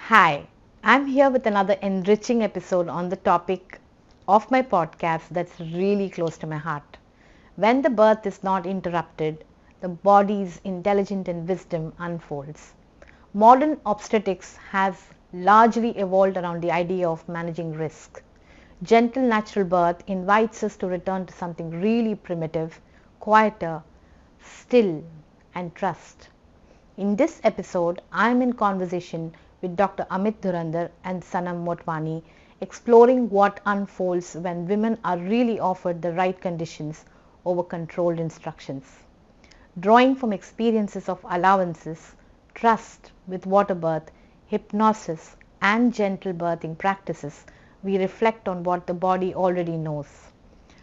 Hi, I'm here with another enriching episode on the topic of my podcast that's really close to my heart. When the birth is not interrupted, the body's intelligence and wisdom unfolds. Modern obstetrics has largely evolved around the idea of managing risk. Gentle natural birth invites us to return to something really primitive, quieter, still, and trust. In this episode, I am in conversation with Dr. Amit Dhurandhar and Sanam Motwani, exploring what unfolds when women are really offered the right conditions over controlled instructions. Drawing from experiences of allowances, trust with water birth, hypnosis, and gentle birthing practices, we reflect on what the body already knows.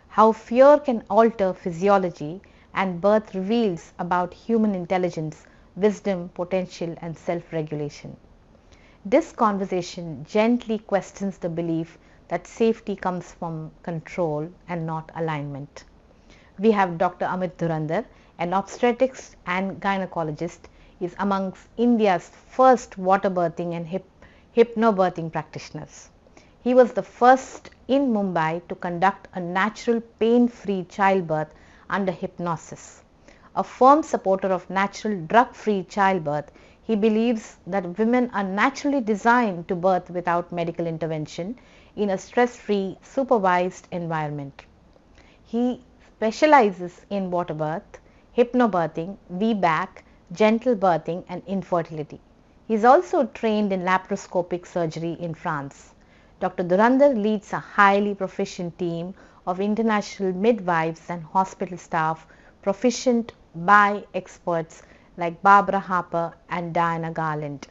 How fear can alter physiology and birth reveals about human intelligence, wisdom, potential, and self regulation. This conversation gently questions the belief that safety comes from control and not alignment. We have Dr. Amit Dhurandhar, an obstetrics and gynecologist, is amongst India's first water birthing and hypnobirthing practitioners. He was the first in Mumbai to conduct a natural pain-free childbirth under hypnosis. A firm supporter of natural drug-free childbirth, he believes that women are naturally designed to birth without medical intervention in a stress-free, supervised environment. He specializes in water birth, hypnobirthing, VBAC, gentle birthing, and infertility. He is also trained in laparoscopic surgery in France. Dr. Dhurandhar leads a highly proficient team of international midwives and hospital staff proficient by experts like Barbara Harper and Diana Garland,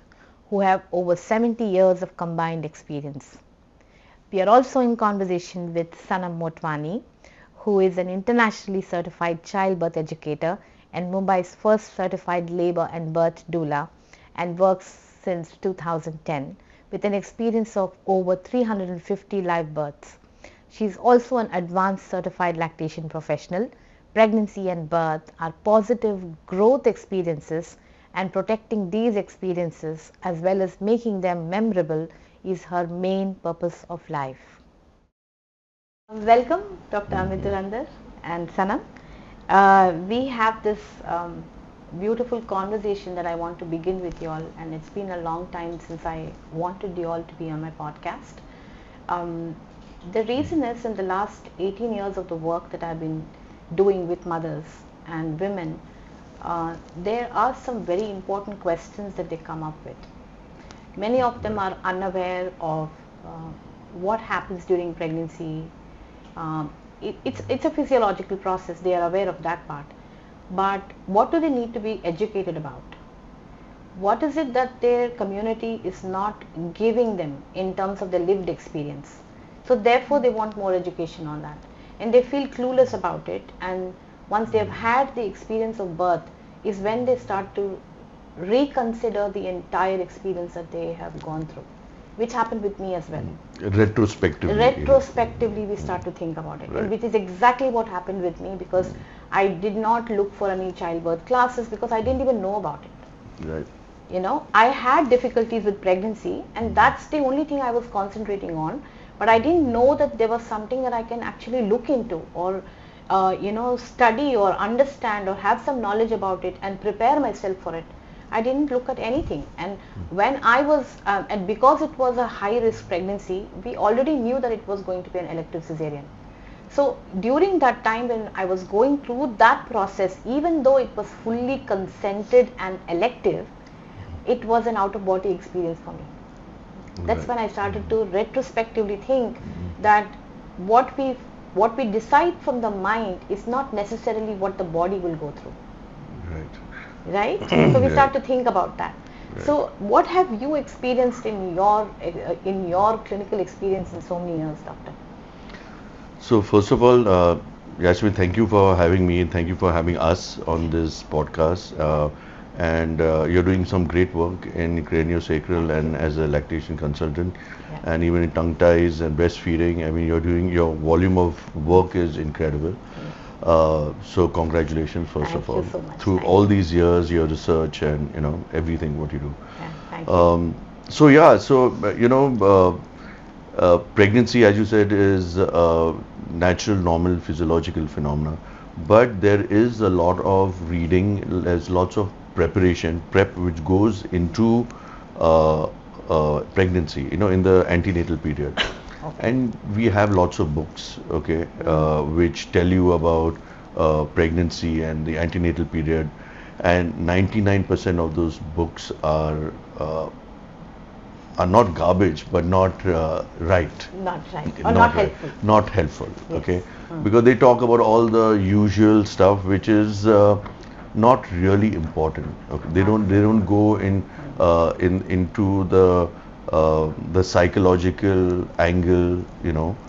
who have over 70 years of combined experience. We are also in conversation with Sanam Motwani, who is an internationally certified childbirth educator and Mumbai's first certified labor and birth doula, and works since 2010 with an experience of over 350 live births. She is also an advanced certified lactation professional. Pregnancy and birth are positive growth experiences, and protecting these experiences as well as making them memorable is her main purpose of life. Welcome, Dr. Amit Dhurandhar and Sanam. We have this beautiful conversation that I want to begin with you all, and it's been a long time since I wanted you all to be on my podcast. The reason is, in the last 18 years of the work that I've been doing with mothers and women, there are some very important questions that they come up with. Many of them are unaware of what happens during pregnancy. It's a physiological process, they are aware of that part. But what do they need to be educated about? What is it that their community is not giving them in terms of the lived experience? So therefore they want more education on that. And they feel clueless about it, and once they've had the experience of birth is when they start to reconsider the entire experience that they have gone through, which happened with me as well. Retrospectively we start to think about it, right. And which is exactly what happened with me, because I did not look for any childbirth classes because I didn't even know about it. Right. You know, I had difficulties with pregnancy, and that's the only thing I was concentrating on. But I didn't know that there was something that I can actually look into, or study or understand or have some knowledge about it and prepare myself for it. I didn't look at anything. And when I was, and because it was a high risk pregnancy, we already knew that it was going to be an elective cesarean. So during that time when I was going through that process, even though it was fully consented and elective, it was an out of body experience for me. That's when I started to retrospectively think that what we decide from the mind is not necessarily what the body will go through. Right? So we start to think about that. Right. So what have you experienced in your clinical experience in so many years, doctor? So first of all, Yasmin, thank you for having me, and thank you for having us on this podcast. And you're doing some great work in craniosacral and as a lactation consultant, and even in tongue ties and breastfeeding. I mean, your volume of work is incredible. So congratulations first of all, through all these years, your research and everything what you do. Thank you. So yeah, so pregnancy, as you said, is natural, normal, physiological phenomena. But there is a lot of reading, there's lots of prep which goes into uh, pregnancy, in the antenatal period. Okay. And we have lots of books, okay, which tell you about pregnancy and the antenatal period. And 99% of those books are not garbage, but not right. Not right. Or not Not right. helpful. Not helpful. Yes. Okay, because they talk about all the usual stuff, which is not really important. Okay, they don't go into the psychological angle,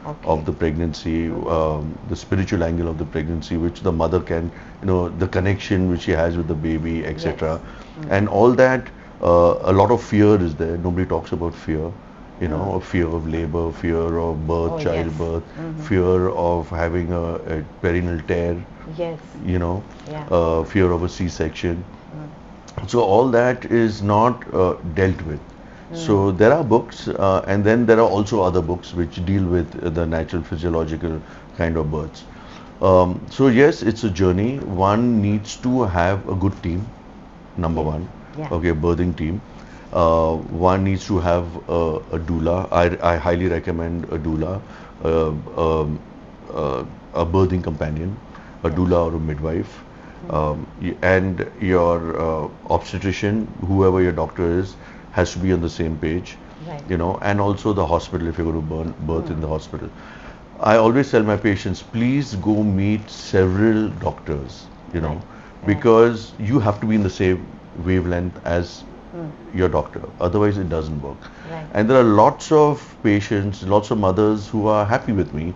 Okay. of the pregnancy, the spiritual angle of the pregnancy, which the mother can, the connection which she has with the baby, etc. And all that. A lot of fear is there. Nobody talks about fear, fear of labor, fear of birth, Oh, yes. childbirth, fear of having a perineal tear, Yes. Yeah. fear of a C-section. So all that is not dealt with. So there are books, and then there are also other books which deal with the natural physiological kind of births. So yes, it's a journey. One needs to have a good team, number one. Yeah. Okay, birthing team. One needs to have a doula. I highly recommend a doula, a birthing companion, a doula or a midwife, and your obstetrician, whoever your doctor is, has to be on the same page. Right. And also the hospital if you're going to birth in the hospital. I always tell my patients, please go meet several doctors, because you have to be in the same wavelength as your doctor. Otherwise, it doesn't work. Right. And there are lots of patients, lots of mothers who are happy with me,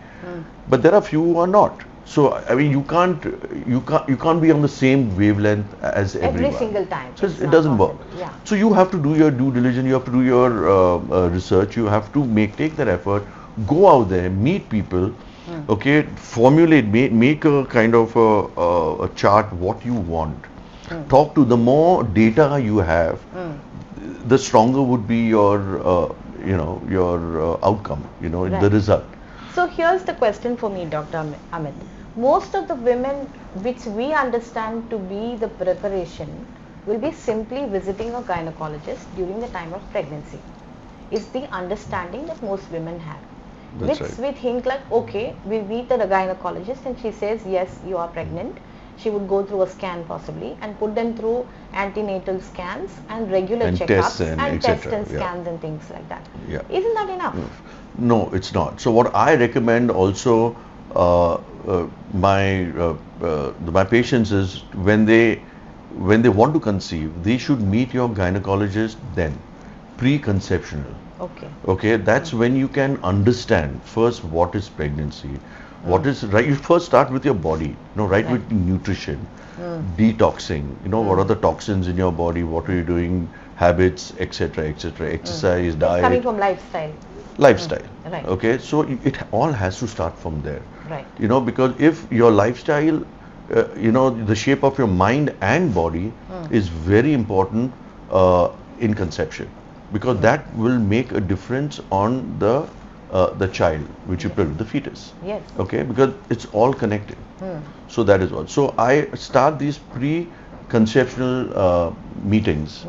but there are few who are not. So I mean, you can't be on the same wavelength as everyone. Every single time. So It's it not doesn't work. possible. Yeah. So you have to do your due diligence. You have to do your research. You have to take that effort. Go out there, meet people. Okay, formulate, make a kind of a chart what you want. Talk to. The more data you have, the stronger would be your outcome. Right. The result. So here's the question for me, Dr. Amit. Most of the women which we understand to be the preparation will be simply visiting a gynecologist during the time of pregnancy. Is the understanding that most women have. That's Which right. we think like, okay, we meet the gynecologist and she says, yes, you are pregnant. She would go through a scan possibly and put them through antenatal scans and regular And checkups tests and tests etc. and Yeah. scans and things like that. Yeah. Isn't that enough? No, it's not. So what I recommend also uh, my patients is when they want to conceive, they should meet your gynecologist then, pre-conceptional. Okay. Okay, that's when you can understand first what is pregnancy, what is right. You first start with your body, right, with nutrition, detoxing. What are the toxins in your body? What are you doing? Habits, etc., etc. Exercise, It's coming diet, from lifestyle. lifestyle. Right. Okay, so it all has to start from there. Right. Because if your lifestyle, the shape of your mind and body is very important in conception, because that will make a difference on the child which you build, the fetus. Yes. Okay, because it's all connected. So that is all. So I start these pre-conceptional meetings,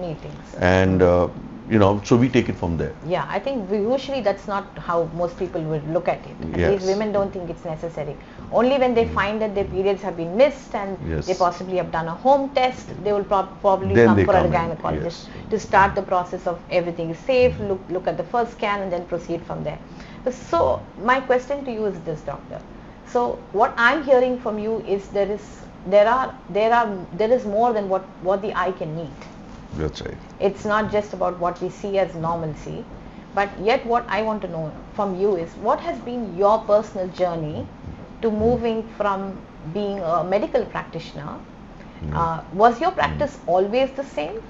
and so we take it from there. Yeah, I think usually that's not how most people would look at it. At Yes. least women don't think it's necessary. Only when they find that their periods have been missed and Yes. they possibly have done a home test, they will probably Then come they for come a in, gynecologist yes. to start the process of everything is safe, look at the first scan and then proceed from there. So my question to you is this, doctor. So what I'm hearing from you is there is more than what the eye can meet. That's right. It's not just about what we see as normalcy, but yet what I want to know from you is what has been your personal journey to moving from being a medical practitioner. Was your practice always the same?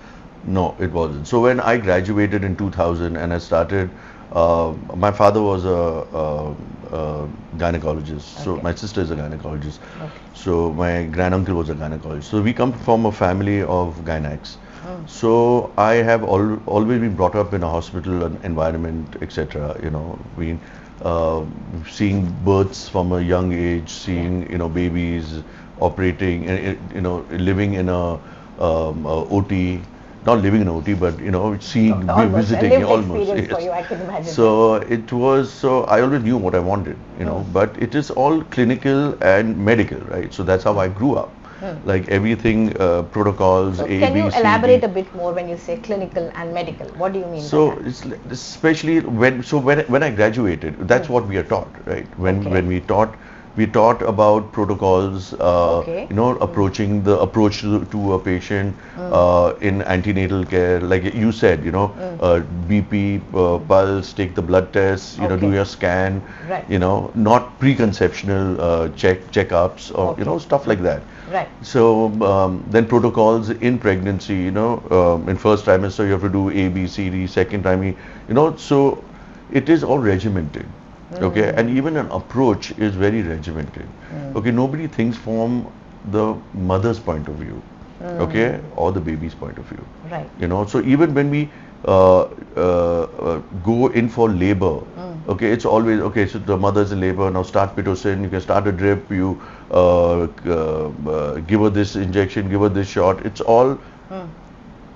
No, it wasn't. So when I graduated in 2000 and I started, my father was a gynecologist. So Okay. my sister is a gynecologist. Okay. So my granduncle was a gynecologist. So we come from a family of gynecs. So I have always been brought up in a hospital environment, etc. Been uh, seeing births from a young age, seeing babies operating, and living in a OT, not living in OT, but seeing, Almost a visiting, lived almost. experience for Yes. you, I can imagine. So it was, so I always knew what I wanted, but it is all clinical and medical, right? So that's how I grew up. Like everything, protocols, So A, can B, you C, elaborate D. a bit more when you say clinical and medical? What do you mean by So that? it's especially when I graduated, that's what we are taught, right? Okay. When we taught about protocols, Okay. approaching the approach to a patient in antenatal care, like you said, BP, pulse, take the blood test, do Okay. your scan, Right. not preconceptional checkups or Okay. stuff like that. Right. So then protocols in pregnancy, in first trimester you have to do A, B, C, D, second trimester, so it is all regimented. Okay, and even an approach is very regimented. Okay, nobody thinks from the mother's point of view, okay, or the baby's point of view. Right. So even when we go in for labor, okay, it's always okay. So the mother's in labor now. Start pitocin. You can start a drip. You give her this injection. Give her this shot. It's all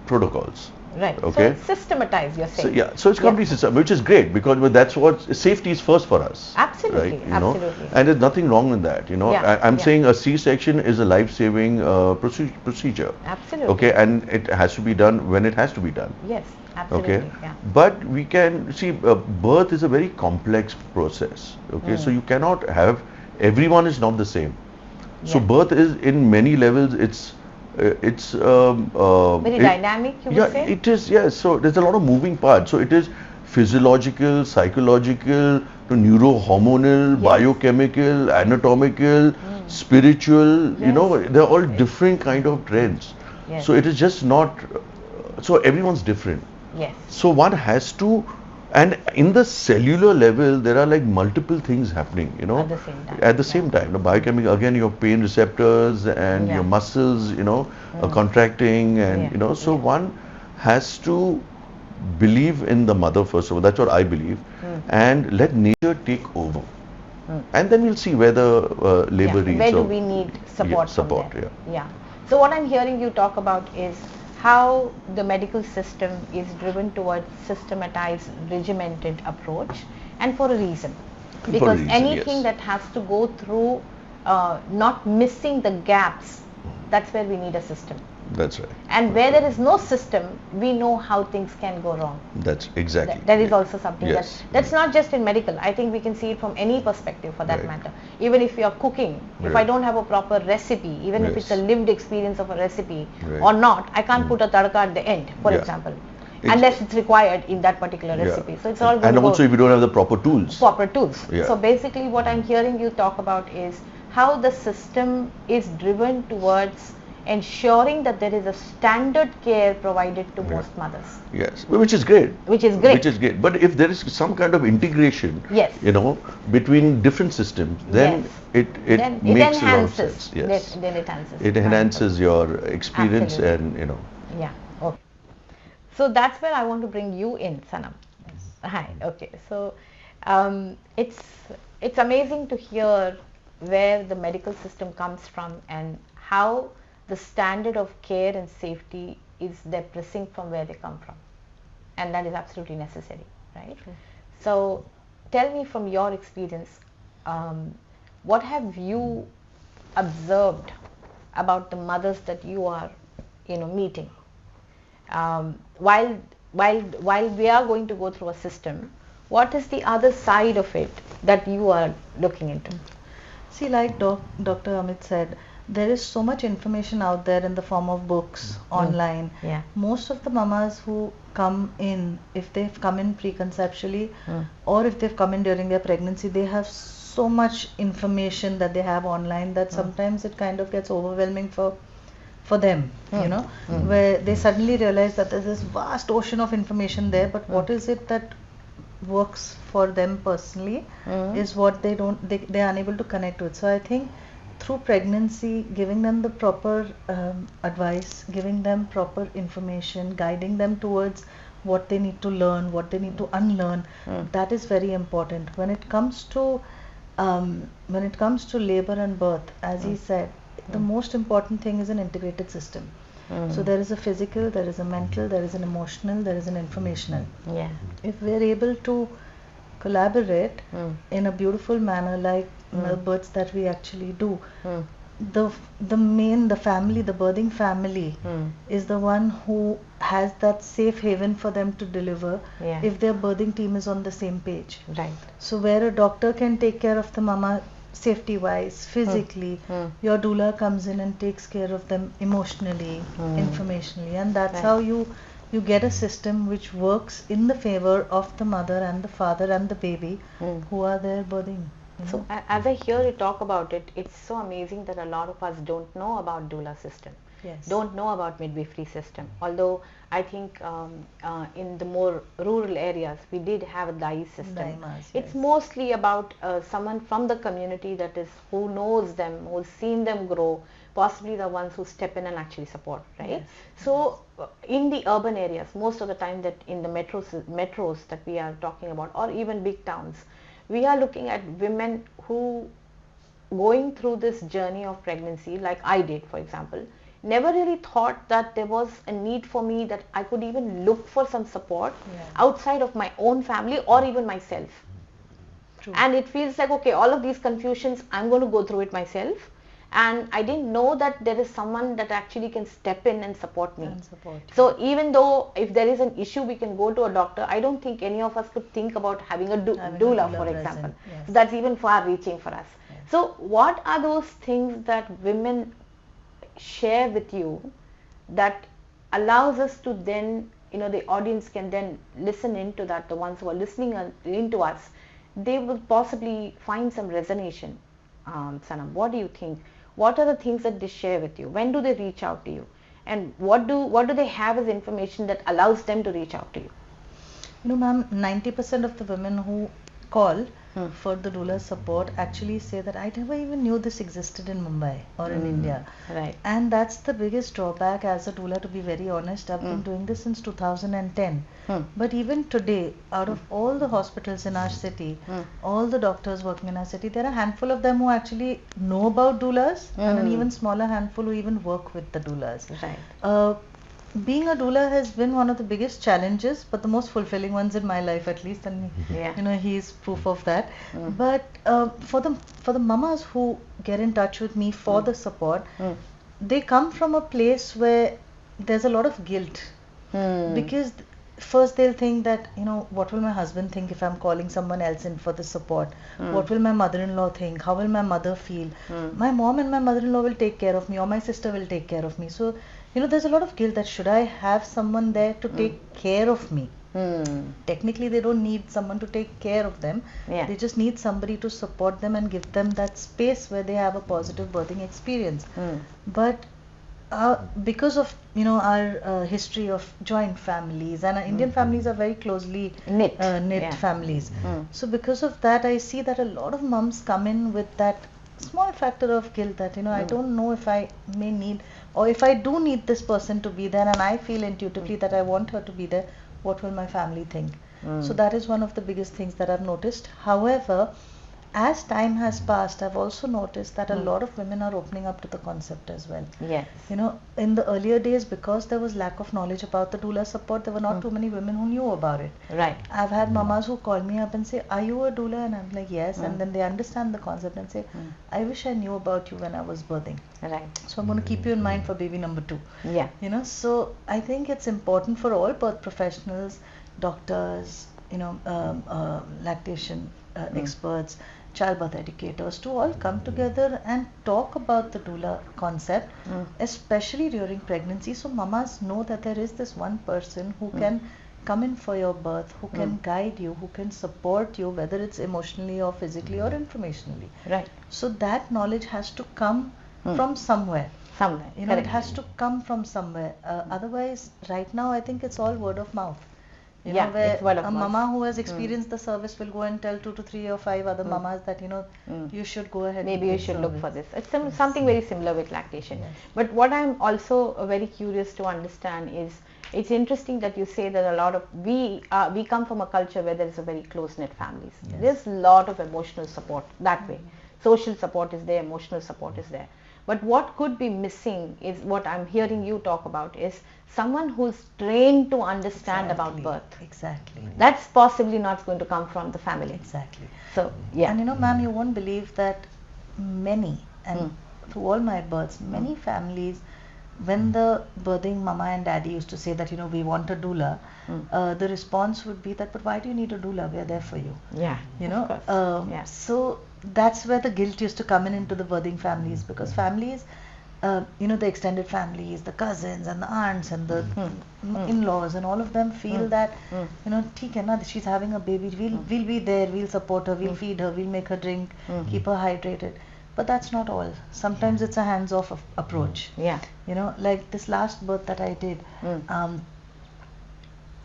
protocols. Right. Okay. So it's systematized, you're So saying. yeah, so it's complete system, which is great because that's what safety is first for us. Absolutely, Right? absolutely. And there's nothing wrong with that. Yeah, I'm yeah. saying a C-section is a life-saving procedure. Absolutely. Okay, and it has to be done when it has to be done. Yes, absolutely. Okay, Yeah. but we can see birth is a very complex process. Okay, so you cannot have everyone is not the same. So Yeah. birth is in many levels. It's Very it- dynamic, you would say? it is, yes. So there's a lot of moving parts. So it is physiological, psychological, neurohormonal, Yes. biochemical, anatomical, spiritual. Yes. They're all different kind of trends. Yes. So it is just not. So everyone's different. Yes. So one has to, and in the cellular level, there are like multiple things happening, At the same time. At the same time, the biochemical, again, your pain receptors and Yeah. your muscles, contracting, and Yeah. so one has to believe in the mother first of all. That's what I believe, and let nature take over, and then we'll see whether labor Yeah. reads. Where do or- we need support from support, there? yeah. Yeah. So what I'm hearing you talk about is how the medical system is driven towards systematized, regimented approach, and for a reason. a Because reason, anything yes. that has to go through not missing the gaps, that's where we need a system. That's right. And where there is no system, we know how things can go wrong. That's exactly. That is yeah. also something Yes. that's not just in medical. I think we can see it from any perspective for that Right. matter. Even if you are cooking, if I Right. don't have a proper recipe, even if it's a Yes. lived experience of a recipe Right. or not, I can't put a tadka at the end, for Yeah. example, Ex- unless it's required in that particular Yeah. recipe. So it's all going And to also, go if you don't have the proper tools. proper tools. Yeah. So basically what I'm hearing you talk about is how the system is driven towards ensuring that there is a standard care provided to Yeah. most mothers. Yes, which is great. Which is great. Which is great. But if there is some kind of integration, Yes. between different systems, then Yes. it Then it makes a lot of enhances. sense. Yes. Then it enhances. It enhances your experience Absolutely. and Yeah. Okay. So that's where I want to bring you in, Sanam. Hi. Okay. So it's amazing to hear where the medical system comes from and how the standard of care and safety is depressing from where they come from, and that is absolutely necessary, right? So tell me from your experience, what have you observed about the mothers that you are meeting, while we are going to go through a system, what is the other side of it that you are looking into? See, like Dr. Amit said, there is so much information out there in the form of books, online. Yeah. Most of the mamas who come in, if they've come in preconceptually or if they've come in during their pregnancy, they have so much information that they have online that sometimes it kind of gets overwhelming for them, where they suddenly realize that there's this vast ocean of information there, but what is it that works for them personally is what they are unable to connect with. So I think through pregnancy, giving them the proper advice, giving them proper information, guiding them towards what they need to learn, what they need to unlearn, that is very important. When it comes to labor and birth, as he said, the most important thing is an integrated system. So there is a physical, there is a mental, there is an emotional, there is an informational. Yeah. If we're able to collaborate in a beautiful manner, like the births that we actually do, the family, the birthing family, is the one who has that safe haven for them to deliver, if their birthing team is on the same page. Right. So where a doctor can take care of the mama safety wise, physically, your doula comes in and takes care of them emotionally, informationally, and that's how you get a system which works in the favor of the mother and the father and the baby who are there birthing. So as I hear you talk about it, it's so amazing that a lot of us don't know about doula system. Yes. Don't know about midwifery system. Although I think in the more rural areas we did have a dai system. Daimas, It's yes. mostly about someone from the community that is who knows them, who's seen them grow, possibly the ones who step in and actually support, right? Yes. So in the urban areas, most of the time that in the metros that we are talking about, or even big towns, we are looking at women who going through this journey of pregnancy, like I did, for example, never really thought that there was a need for me, that I could even look for some support outside of my own family or even myself. True. And it feels like, okay, all of these confusions, I'm going to go through it myself. And I didn't know that there is someone that actually can step in and support me. So even though if there is an issue, we can go to a doctor, I don't think any of us could think about having a doula, for example. Yes. So that's even far reaching for us. Yes. So what are those things that women share with you that allows us to then, the audience can then listen into that, the ones who are listening into us, they will possibly find some resonation. Sanam, what do you think? What are the things that they share with you? When do they reach out to you? And what do they have as information that allows them to reach out to you? Ma'am, 90% of the women who call for the doula support actually say that I never even knew this existed in Mumbai or in India. Right. And that's the biggest drawback as a doula, to be very honest. I've been doing this since 2010. But even today, out of all the hospitals in our city, all the doctors working in our city, there are a handful of them who actually know about doulas, and an even smaller handful who even work with the doulas. Right. Being a doula has been one of the biggest challenges, but the most fulfilling ones in my life, at least, and he's proof of that. But for the mamas who get in touch with me for the support, they come from a place where there's a lot of guilt, because first they'll think that, what will my husband think if I'm calling someone else in for the support? What will my mother-in-law think? How will my mother feel? My mom and my mother-in-law will take care of me, or my sister will take care of me. So there's a lot of guilt that should I have someone there to take care of me? Technically, they don't need someone to take care of them. They just need somebody to support them and give them that space where they have a positive birthing experience. But because of our history of joint families, and our Indian families are very closely knit families. So because of that, I see that a lot of mums come in with that small factor of guilt that I don't know if I may need, or if I do need this person to be there, and I feel intuitively that I want her to be there, what will my family think? So that is one of the biggest things that I've noticed. However, as time has passed, I've also noticed that a lot of women are opening up to the concept as well. Yes. In the earlier days, because there was lack of knowledge about the doula support, there were not too many women who knew about it. Right. I've had mamas who call me up and say, are you a doula? And I'm like, yes. And then they understand the concept and say, I wish I knew about you when I was birthing. Right. So I'm going to keep you in mind for baby number 2. Yeah. So I think it's important for all birth professionals, doctors, lactation experts, childbirth educators, to all come together and talk about the doula concept, especially during pregnancy, so mamas know that there is this one person who can come in for your birth, who can guide you, who can support you, whether it's emotionally or physically or informationally. Right. So that knowledge has to come from somewhere. It has to come from somewhere. Otherwise, right now, I think it's all word of mouth. You Yeah, know, where it's word of a mouth. mama who has experienced the service will go and tell 2 to 3 or 5 other mamas that, you know, you should go ahead Maybe with you this should look for service. this. It's something very similar with lactation. Yes. But what I'm also very curious to understand is, it's interesting that you say that a lot of we come from a culture where there is a very close knit families. Yes. There's a lot of emotional support that way. Social support is there, emotional support is there. But what could be missing is what I'm hearing you talk about is someone who's trained to understand about birth. Exactly. That's possibly not going to come from the family. Exactly. So yeah. And you know, ma'am, you won't believe that many, and through all my births, many families, when the birthing mama and daddy used to say that, you know, we want a doula, the response would be that, but why do you need a doula? We are there for you. Yeah. You of know, course. Yeah. so that's where the guilt used to come in into the birthing families, because families, you know, the extended families, the cousins and the aunts and the in-laws and all of them feel that, you know, theek hai na, she's having a baby, we'll be there, we'll support her, we'll feed her, we'll make her drink, keep her hydrated. But that's not all. Sometimes it's a hands-off approach. Yeah. You know, like this last birth that I did,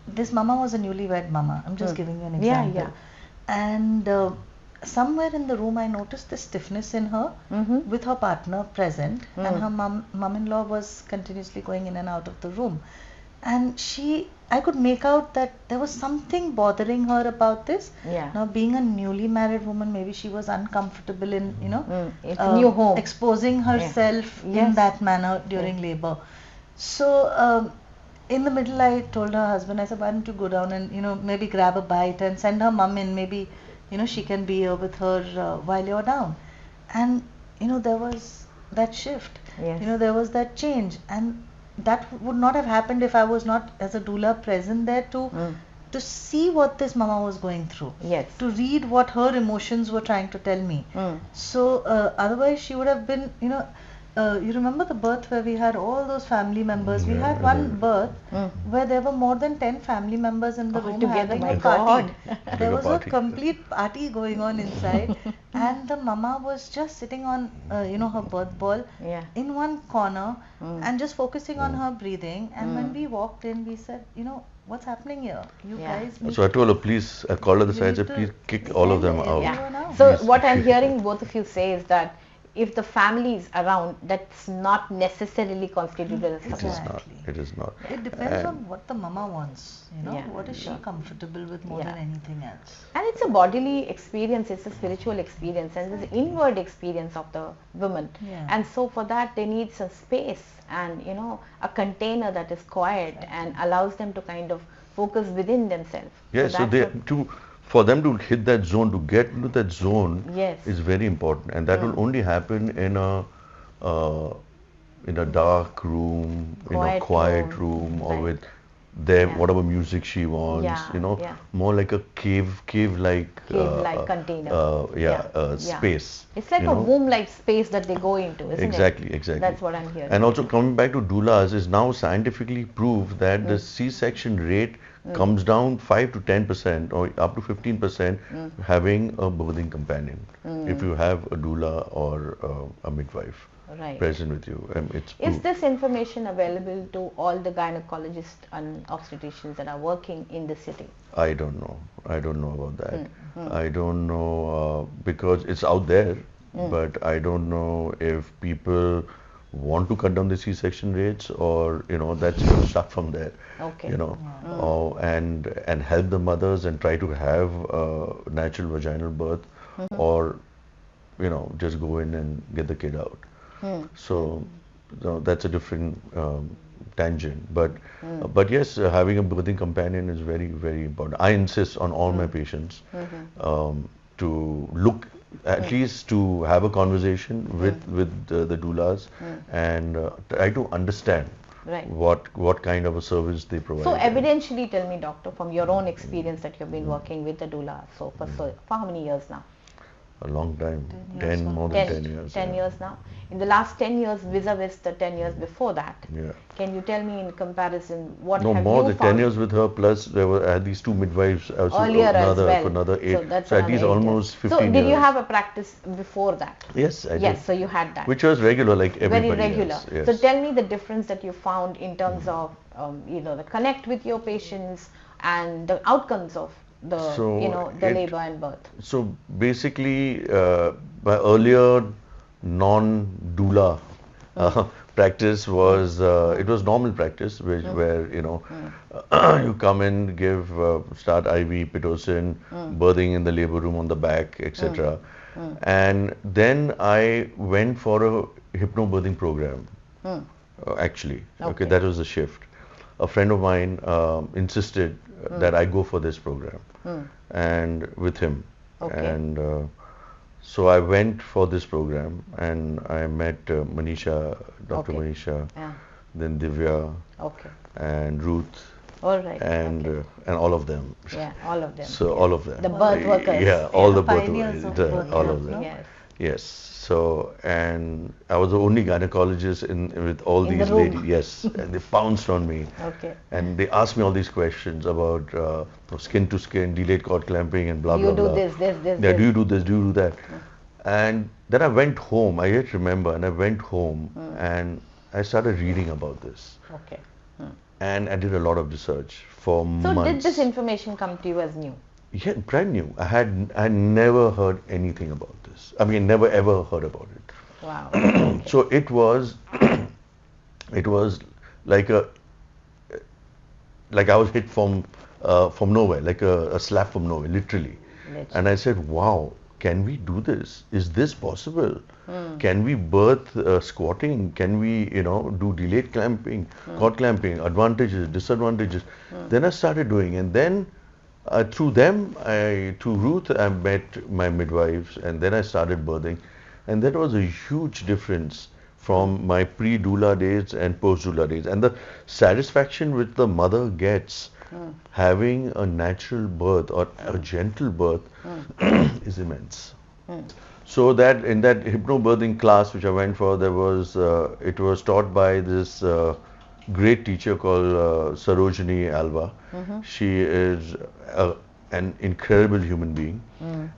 this mama was a newlywed mama. I'm just giving you an example. Yeah. And somewhere in the room I noticed this stiffness in her with her partner present, and her mum-in-law was continuously going in and out of the room. And I could make out that there was something bothering her about this. Yeah. Now, being a newly married woman, maybe she was uncomfortable in, you know, it's a new home. exposing herself in that manner during labor. So, in the middle, I told her husband, I said, why don't you go down and, you know, maybe grab a bite and send her mum in, maybe, you know, she can be here with her while you're down. And, you know, there was that shift. Yes. You know, there was that change. And that would not have happened if I was not, as a doula, present there to see what this mama was going through. Yes. To read what her emotions were trying to tell me. So, otherwise she would have been, you know, you remember the birth where we had all those family members? We had one birth where there were more than 10 family members in the room together. having My a party. God. There was a party. complete party going on inside, and the mama was just sitting on, you know, her birth ball in one corner and just focusing on her breathing. And when we walked in, we said, you know, what's happening here? You guys need So I told her, please, I called her the side, I said, to please kick all of them send out. everyone out. So what I'm hearing both of you say is that if the family is around, that's not necessarily constituted as It support. is not. It is not. It depends And- on what the mama wants, you know, Yeah. what is she comfortable with more than anything else. And it's a bodily experience, it's a spiritual experience, and it's an inward experience of the woman. Yeah. And so for that they need some space and, you know, a container that is quiet and allows them to kind of focus within themselves. Yes, so that's they what- for them to hit that zone, to get into that zone, Yes. is very important, and that will only happen in a dark room, in a quiet room, or right. with their whatever music she wants. Yeah, You know, yeah. more like a cave-like container. space. It's like you a know. womb-like space that they go into, isn't it? Exactly. That's what I'm hearing. And also coming back to doulas, is now scientifically proved that the C-section rate comes down 5 to 10% or up to 15% having a birthing companion if you have a doula or a midwife Right. present with you. It's Is proved. this information available to all the gynecologists and obstetricians that are working in the city? I don't know. I don't know about that. I don't know because it's out there, but I don't know if people want to cut down the C-section rates, or you know, that's going to start from there. Okay. You know, and help the mothers and try to have natural vaginal birth, or you know, just go in and get the kid out. So that's a different tangent, but yes, having a birthing companion is very, very important. I insist on all my patients to look, at least to have a conversation with the doulas and try to understand Right. what kind of a service they provide. So evidentially tell me, doctor, from your own experience that you've been working with the doula for how many years now? A long time, 10 years, more than 10 years. 10 years now. In the last 10 years vis-a-vis the 10 years before that, Yeah. can you tell me in comparison what No, have more you than found? 10 years with her, plus I had these two midwives also Earlier as well. for another 8. So that's So at another least 8 years. almost 15 So years. did you have a practice before that? Yes, I Yes, did. so you had that. Which was regular, like everybody Very regular. else. Yes. So tell me the difference that you found in terms of, you know, the connect with your patients, and the outcomes of the So the it labor and birth. so basically my earlier non-doula practice was it was normal practice where you come in, give start IV pitocin, birthing in the labor room on the back, etc. And then I went for a hypnobirthing program. Actually, okay, Okay. that was the shift. A friend of mine insisted that I go for this program, and with him, Okay. and so I went for this program, and I met Manisha, Dr. Okay. Manisha, Yeah. then Divya, Okay. and Ruth, All right. and Okay. and all of them. Yeah, all of them. So Yeah. all of them. The birth workers. Yeah, all the birth Pioneers of workers, birth all work, of them. no? Yes. Yes. So, and I was the only gynecologist with all In the these room. ladies. Yes, and they pounced on me, Okay. and they asked me all these questions about skin to skin, delayed cord clamping, and blah You blah do blah. this, Yeah, this. do you do this? Do you do that? And then I went home. I yet remember, and I went home, and I started reading about this, Okay. and I did a lot of research for So months. did this information come to you as new? Yeah, brand new. I never heard anything about this. I mean, never ever heard about it. Wow. So it was like I was hit from nowhere, like a slap from nowhere, literally. Literally. And I said, wow, can we do this? Is this possible? Can we birth squatting? Can we, do delayed clamping, cord clamping, advantages, disadvantages? Then I started doing, and then through them, through Ruth, I met my midwives, and then I started birthing, and that was a huge difference from my pre-doula days and post-doula days, and the satisfaction which the mother gets having a natural birth or a gentle birth is immense. So that in that hypnobirthing class which I went for, there was it was taught by this great teacher called Sarojini Alva. She is an incredible human being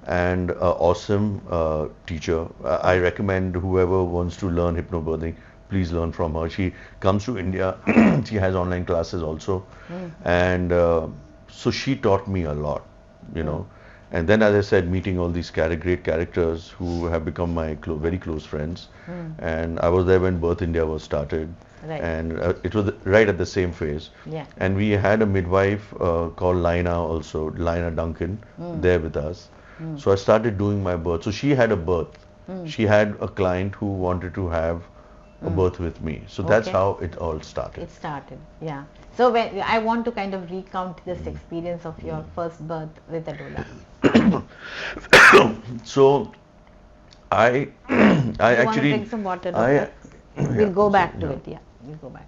and an awesome teacher. I recommend whoever wants to learn hypnobirthing, please learn from her. She comes to India. She has online classes also, and so she taught me a lot, And then, as I said, meeting all these great characters who have become my very close friends. And I was there when Birth India was started. Right. And it was right at the same phase. Yeah. And we had a midwife called Lina also, Lina Duncan, there with us. So I started doing my birth. So she had a birth. She had a client who wanted to have a birth with me. So that's Okay. how it all started. It started, yeah. So when I want to kind of recount this experience of your first birth with a doula. So I You want to actually drink some water, I doctor? We'll go back to it. Yeah, we'll go back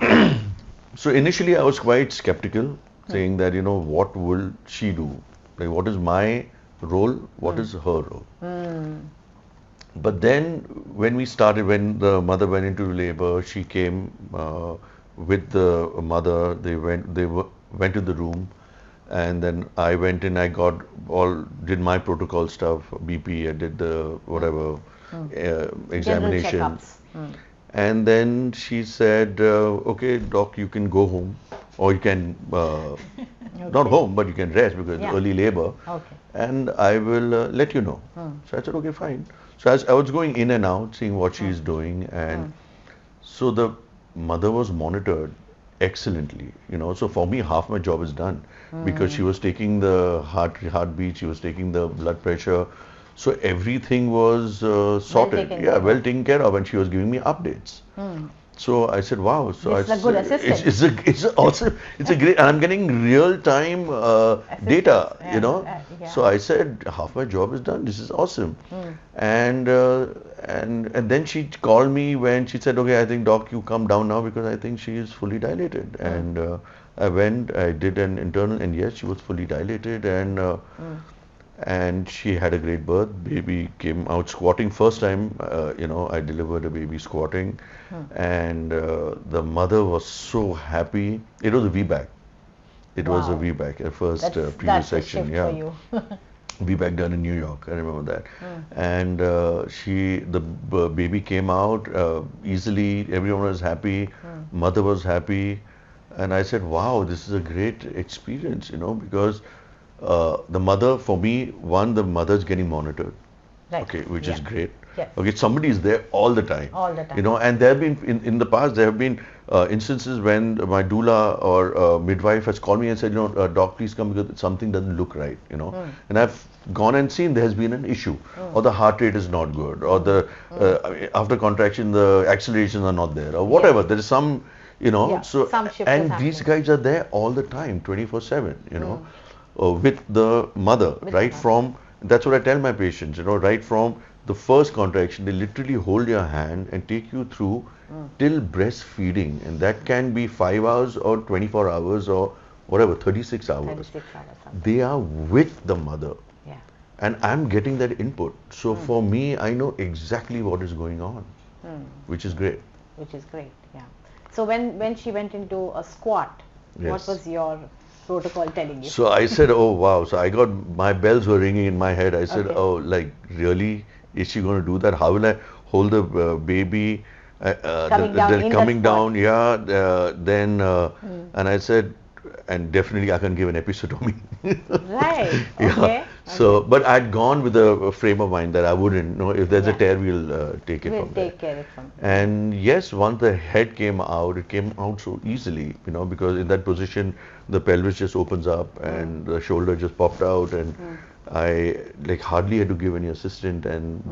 to it. So initially I was quite skeptical, saying that what will she do? Like what is my role? What is her role? But then when the mother went into labor, she came with the mother. They went to the room, and then I went in. I did my protocol stuff, BP. I did the whatever examination. General checkups. And then she said, okay, doc, you can go home, or you can, not home, but you can rest because Yeah. early labor, Okay. and I will let you know. So I said, okay, fine. So as I was going in and out, seeing what she's doing, and so the mother was monitored excellently, So for me, half my job is done because she was taking the heartbeat, she was taking the blood pressure. So everything was sorted, taken care well of. taken care of, and she was giving me updates. So I said, "Wow!" So This is a good assistant. It's awesome. It's a great, and I'm getting real time data, Yeah. So I said, "Half my job is done. This is awesome." And then she called me when she said, "Okay, I think doc, you come down now because I think she is fully dilated." And I went, I did an internal, and yes, she was fully dilated, and she had a great birth. Baby came out squatting first time. I delivered a baby squatting, and the mother was so happy. It was a VBAC. It was a Wow. VBAC, a first That's a pre-section. shift Yeah, for you. VBAC done in New York. I remember that. And the baby came out easily. Everyone was happy. Mother was happy. And I said, wow, this is a great experience, because the mother, for me, one, the mother's getting monitored, Right. okay, which is Yeah. great. Yes. Okay, somebody is there all the time. All the time. And there have been, in the past, there have been instances when my doula or midwife has called me and said, doc, please come because something doesn't look right, And I've gone and seen there has been an issue, or the heart rate is not good, or the after contraction, the accelerations are not there, or whatever. There is some, Yeah, so, some shift is and these happening. guys are there all the time, 24/7, with the mother, With right the mother. from, that's what I tell my patients, right from the first contraction, they literally hold your hand and take you through till breastfeeding, and that can be 5 hours or 24 hours or whatever, 36 hours. 36 hours. Something. They are with the mother, Yeah. and I'm getting that input. So for me, I know exactly what is going on, which is great. Which is great. Yeah. So when she went into a squat, what Yes. was your protocol telling you? So I said, oh wow. So I got, my bells were ringing in my head. I said, Okay. oh, like really? Is she going to do that? How will I hold the baby? Coming down in that coming spot. down, yeah. And I said, and definitely I can give an episiotomy. Right. Yeah. Okay. So, but I'd gone with a frame of mind that I wouldn't know if there's a Yeah. tear, we'll take it We'll from there. take care of it from. And yes, once the head came out, it came out so easily, because in that position, the pelvis just opens up and the shoulder just popped out, and I like hardly had to give any assistant, and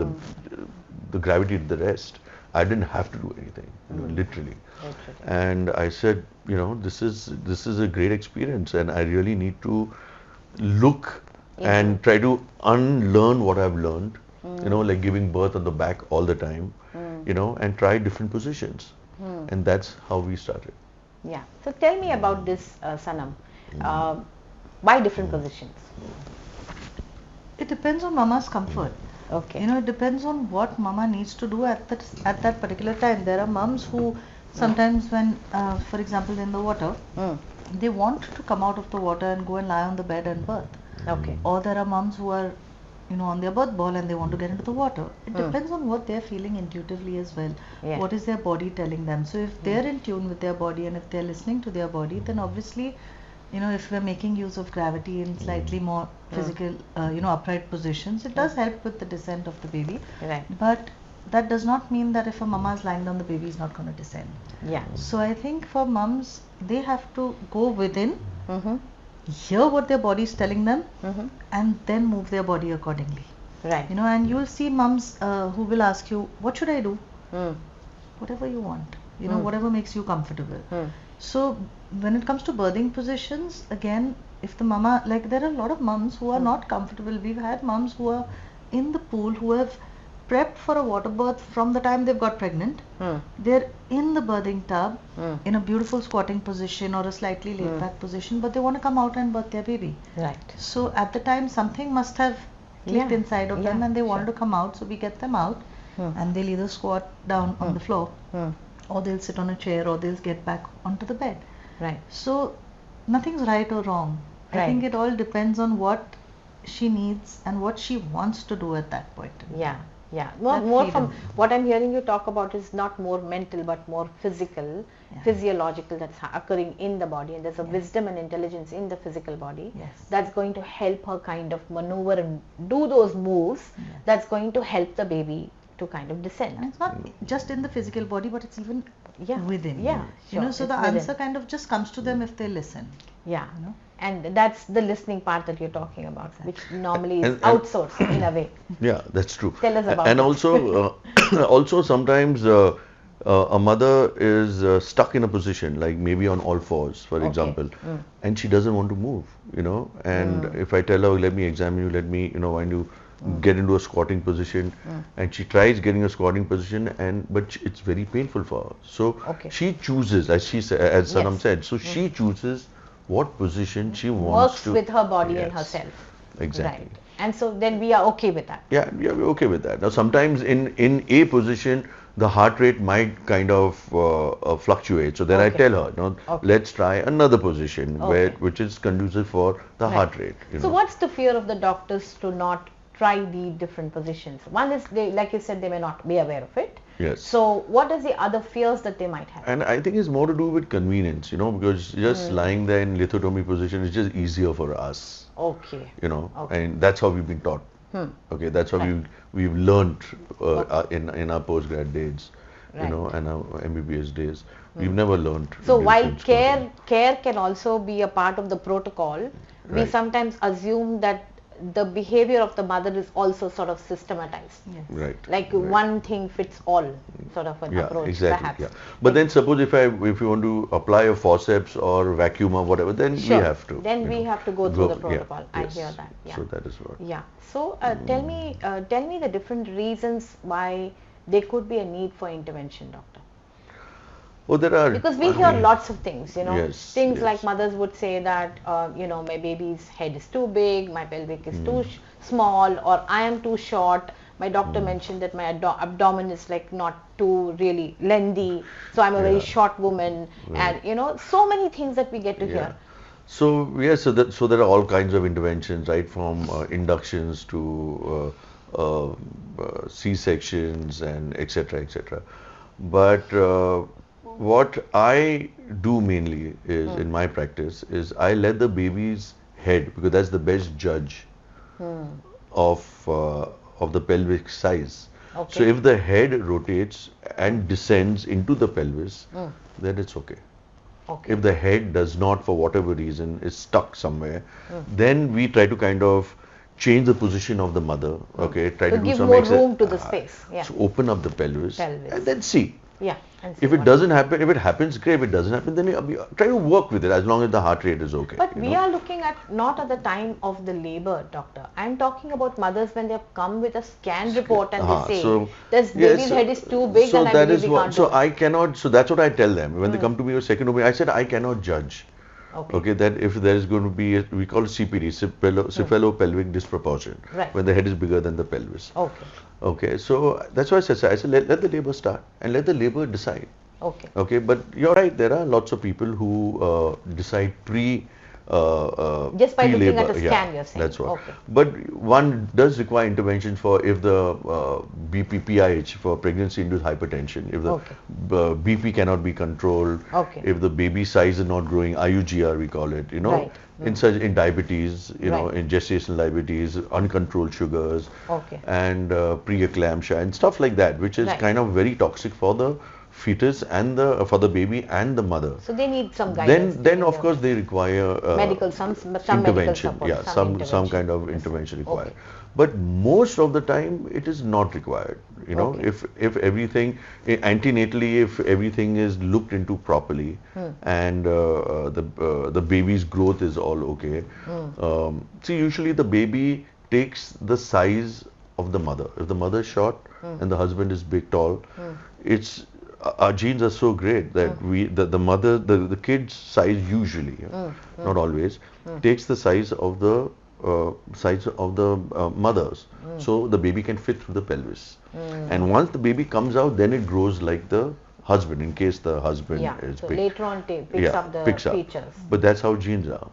the gravity did the rest. I didn't have to do anything, literally. And I said, this is a great experience, and I really need to look and try to unlearn what I've learned, like giving birth on the back all the time, and try different positions. And that's how we started. Yeah. So tell me about this, Sanam. Why different positions? It depends on mama's comfort. Okay. It depends on what mama needs to do at that particular time. There are mums who sometimes when, for example, in the water, they want to come out of the water and go and lie on the bed and birth. Okay. Or there are mums who are, on their birth ball and they want to get into the water. It depends on what they're feeling intuitively as well. Yeah. What is their body telling them? So if they're in tune with their body and if they're listening to their body, then obviously, if we're making use of gravity in slightly more physical, upright positions, it does help with the descent of the baby. Right. But that does not mean that if a mama is lying down, the baby is not going to descend. Yeah. So I think for mums, they have to go within, hear what their body is telling them, and then move their body accordingly. Right. And you'll see mums who will ask you, what should I do? Whatever you want, whatever makes you comfortable. So when it comes to birthing positions, again, if the mama, like there are a lot of mums who are not comfortable. We've had mums who are in the pool who have prepped for a water birth from the time they've got pregnant. They're in the birthing tub in a beautiful squatting position or a slightly laid back position, but they want to come out and birth their baby. Right. So at the time something must have clicked inside of them and they wanted to come out, so we get them out and they'll either squat down on the floor or they'll sit on a chair or they'll get back onto the bed. Right. So nothing's right or wrong. I Right. think it all depends on what she needs and what she wants to do at that point. Yeah. Yeah. More from what I'm hearing you talk about is not more mental but more physical, physiological, that's occurring in the body, and there's a wisdom and intelligence in the physical body that's going to help her kind of maneuver and do those moves that's going to help the baby to kind of descend. And it's not just in the physical body, but it's even within. Yeah, sure. So It's the within. answer kind of just comes to them if they listen. Yeah. And that's the listening part that you're talking about, which normally is And- outsourced in a way. Yeah, that's true. Tell us about And it. also, also sometimes a mother is stuck in a position, like maybe on all fours, for example, and she doesn't want to move, And if I tell her, let me examine you, let me, wind you, get into a squatting position, and she tries getting a squatting position, but it's very painful for her. So she chooses, as as Sanam said, so she chooses what position she wants Works to. with her body and Yes. herself. Exactly. Right. And so then we are okay with that. Yeah, we're okay with that. Now, sometimes in a position, the heart rate might kind of fluctuate. So then I tell her, let's try another position which is conducive for the heart rate. So what's the fear of the doctors to not try the different positions? One is, they, like you said, they may not be aware of it. Yes. So what is the other fears that they might have? And I think it's more to do with convenience, because just lying there in lithotomy position is just easier for us, Okay. and that's how we've been taught. Okay, that's how we've learned in our postgrad days, Right. and our MBBS days. We've never learned. So while different care can also be a part of the protocol, we Right. sometimes assume that the behavior of the mother is also sort of systematized. Yes. Right. Like right. one thing fits all sort of an Yeah, approach, exactly. perhaps. Yeah. But then suppose if you want to apply a forceps or vacuum or whatever, then Sure. we have to. Then we have to go through the protocol. Yeah, I yes. hear that. Yeah. So that is what. Yeah. So tell me the different reasons why there could be a need for intervention, doctor. Oh, there are. Because we hear lots of things, Yes, things yes. like mothers would say that, my baby's head is too big, my pelvic is too small, or I am too short. My doctor mentioned that my abdomen is like not too really lengthy, so I'm a very Yeah. short woman, Right. and so many things that we get to hear. So yes, so there are all kinds of interventions, right, from inductions to C-sections and etc. etc. But what I do mainly is in my practice is I let the baby's head, because that's the best judge of the pelvic size. Okay. So if the head rotates and descends into the pelvis, then it's okay. Okay. If the head does not, for whatever reason, is stuck somewhere, then we try to kind of change the position of the mother. Okay, try To to do give some more room to the space. Yeah. So open up the pelvis, Pelvis. and then see. Yeah. And see If it what- doesn't happen, if it happens, great. If it doesn't happen, then you try to work with it as long as the heart rate is okay. But you we know? are looking at not at the time of the labor, doctor. I'm talking about mothers when they have come with a scan report and they say, this baby's head is too big and I that believe is we what, can't so do it. I cannot, so that's what I tell them. When they come to me with second opinion, I said I cannot judge. Okay. That if there is going to be, we call it CPD, cephalopelvic disproportion, Right. when the head is bigger than the pelvis. Okay. Okay, so that's why I said let the labor start and let the labor decide. Okay. Okay, but you're right, there are lots of people who decide Just by looking pre-labor. at a scan, you're saying. That's what. Okay. But one does require intervention for if the BPPIH, for pregnancy-induced hypertension, if the Okay. BP cannot be controlled, Okay. if the baby size is not growing, IUGR we call it, Right. in diabetes, Right. in gestational diabetes, uncontrolled sugars, Okay. and pre-eclampsia and stuff like that, which is Right. kind of very toxic for the fetus and for the baby and the mother. So they need some guidance. Then of course they require some intervention. medical support, Yeah, some kind of intervention required. Okay. But most of the time it is not required. Okay. If everything antenatally, if everything is looked into properly, and the baby's growth is all okay. See, usually the baby takes the size of the mother. If the mother is short and the husband is big, tall, it's our genes are so great that the mother, the kid's size usually, not always, takes the size of the mothers, so the baby can fit through the pelvis. And once the baby comes out, then it grows like the husband, in case the husband is so big. later on picks up the features. But that's how genes are,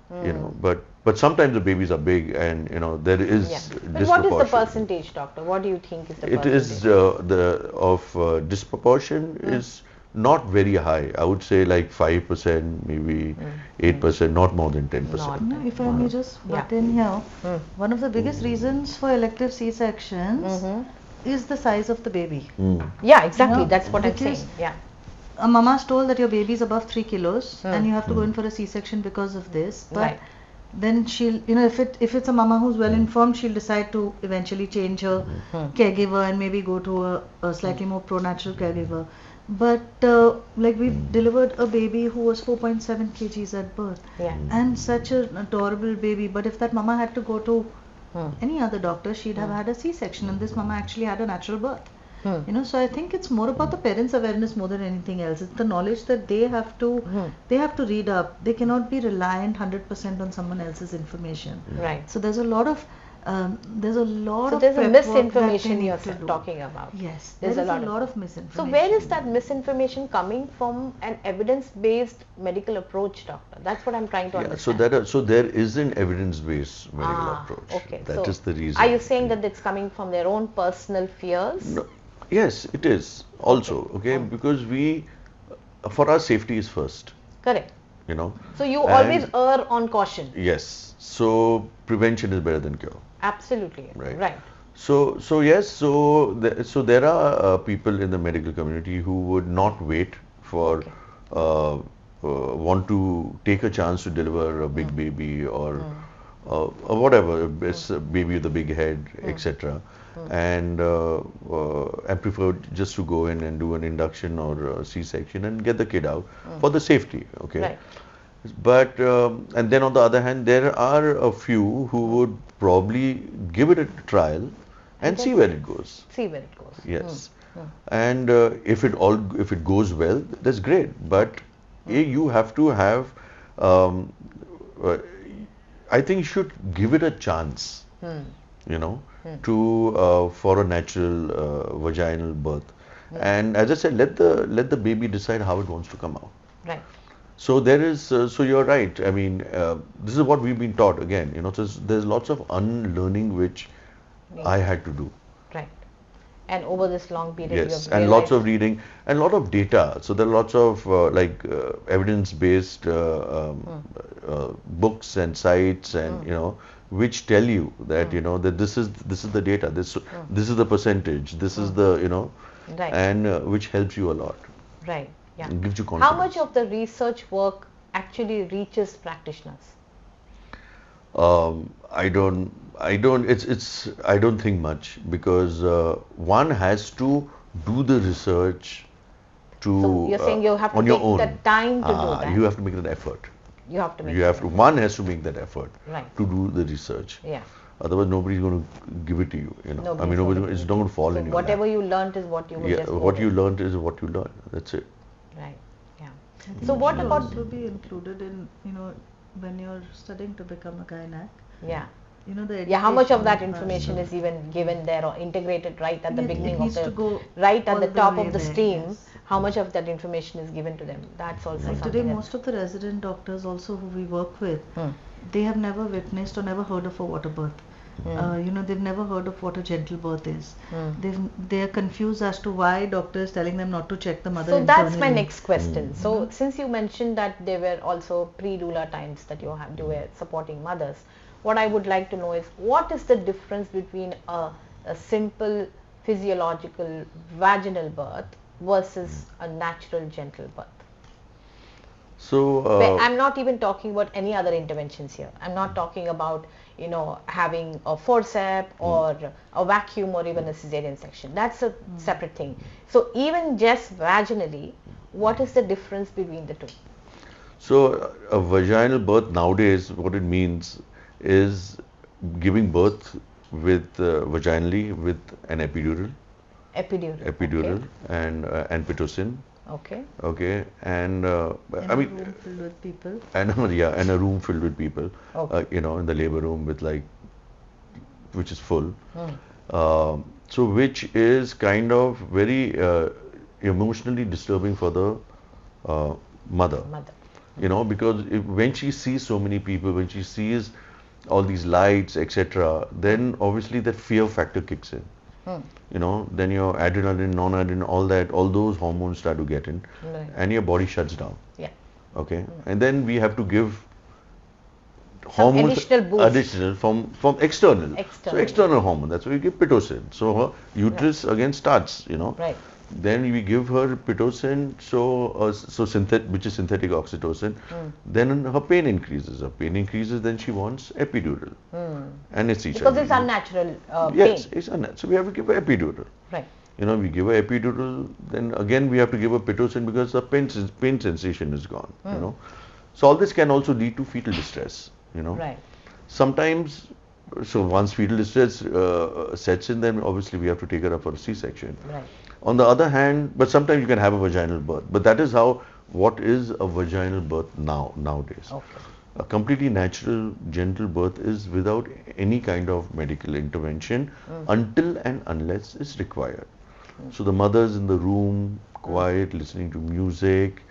But sometimes the babies are big, and there is But what is the disproportion. percentage, doctor? What do you think is the It percentage? is disproportion is not very high. I would say like 5%, maybe 8%, not more than 10%. No, if I may just butt in here, one of the biggest reasons for elective C-sections is the size of the baby. Yeah, exactly. No, That's what I'm because saying. Yeah. A mama's told that your baby is above 3 kilos and you have to go in for a C-section because of this. But Right. then she'll, if it's a mama who's well informed, she'll decide to eventually change her caregiver and maybe go to a slightly more pro-natural caregiver. But like we've delivered a baby who was 4.7 kgs at birth, Yeah. and such an adorable baby. But if that mama had to go to any other doctor, she'd have had a C-section, and this mama actually had a natural birth. So I think it's more about the parents' awareness more than anything else. It's the knowledge that they have to read up. They cannot be reliant 100% on someone else's information. Right. So there's a lot of So there's a prep work that they misinformation need you're to do. talking about. Yes, There's there is a a lot lot of- of So misinformation. where is that misinformation coming from? An evidence-based medical approach, doctor. That's what I'm trying to Yeah, understand. so there is an evidence-based medical approach. Okay. That so is the reason. Are you saying that it's coming from their own personal fears? No, Yes, it is also, okay, because for our safety is first, Correct. you know. So you always And err on caution. yes, so prevention is better than cure, Absolutely. right? Right. So yes, so there are people in the medical community who would not wait for Okay. uh, want to take a chance to deliver a big baby or whatever, it's a baby with a big head, etc. And prefer just to go in and do an induction or a C-section and get the kid out for the safety, okay? Right. But and then on the other hand, there are a few who would probably give it a trial and see where it goes. See where it goes. Yes, and if it goes well, that's great. But you have to have, um, uh, I think you should give it a chance. You know, to for a natural vaginal birth. And as I said, let the baby decide how it wants to come out. Right. So there is, so you're right. I mean, this is what we've been taught again. You know, so there's lots of unlearning which I had to do. Right. And over this long period, you Yes, have and lots of realized- reading and a lot of data. So there are lots of evidence-based books and sites, and which tell you that that this is the data. This is the percentage. This is the Right. and which helps you a lot. Right. Yeah. It gives you How confidence. much of the research work actually reaches practitioners? I don't. I don't think much, because one has to do the research to So you're saying you have to on your take own. the time to do that. You have to make that effort. You have to make You it have to. One has to make that effort Right. to do the research. Yeah. Otherwise, nobody's going to give it to you. I mean, it's not going to fall So in your whatever lap. you learnt is what you will Yeah, just go what you with. learned is what you learned. That's it. Right. Yeah. I So think what it should about also be included in, when you're studying to become a gynac, yeah. the Yeah, how much of that education information is even given there or integrated right at the It beginning of needs the to go right at all the the top way of the there, stream? yes. How much of that information is given to them? That's also And something. today, that- most of the resident doctors also who we work with, they have never witnessed or never heard of a water birth. They've never heard of what a gentle birth is. They are confused as to why doctor is telling them not to check the mother So that's my internally. next question. So since you mentioned that there were also pre-doula times that you were supporting mothers, what I would like to know is what is the difference between a simple physiological vaginal birth versus a natural gentle birth? So Where I'm not even talking about any other interventions here. I'm not talking about having a forceps or a vacuum or even a cesarean section. That's a separate thing. So even just vaginally, what is the difference between the two? So a vaginal birth nowadays, what it means is giving birth with vaginally with an epidural, Epidural. and pitocin. Okay. Okay, and In I a mean, room filled with people. and and a room filled with people, Okay. in the labor room with which is full. So which is kind of very emotionally disturbing for the mother. Mother. Because when she sees so many people, when she sees all these lights, etc., then obviously that fear factor kicks in. Then your adrenaline, non-adrenaline, all those hormones start to get in, Right. and your body shuts down. Yeah. Okay, and then we have to give Some hormones additional boost. additional from external. External. So external hormone. That's why we give pitocin. So her uterus again starts. Right. Then we give her pitocin, which is synthetic oxytocin. Then her pain increases. Her pain increases, then she wants epidural. Anesthesia. Because it's unnatural Yes, pain. it's unnatural. So we have to give her epidural. Right. We give her epidural, then again we have to give her pitocin because the pain sensation is gone. So all this can also lead to fetal distress. Right. Sometimes, so once fetal distress sets in, then obviously we have to take her up for a C-section. Right. On the other hand, but sometimes you can have a vaginal birth. But that is what is a vaginal birth nowadays. Okay. A completely natural, gentle birth is without any kind of medical intervention until and unless it's required. So the mother's in the room, quiet, listening to music,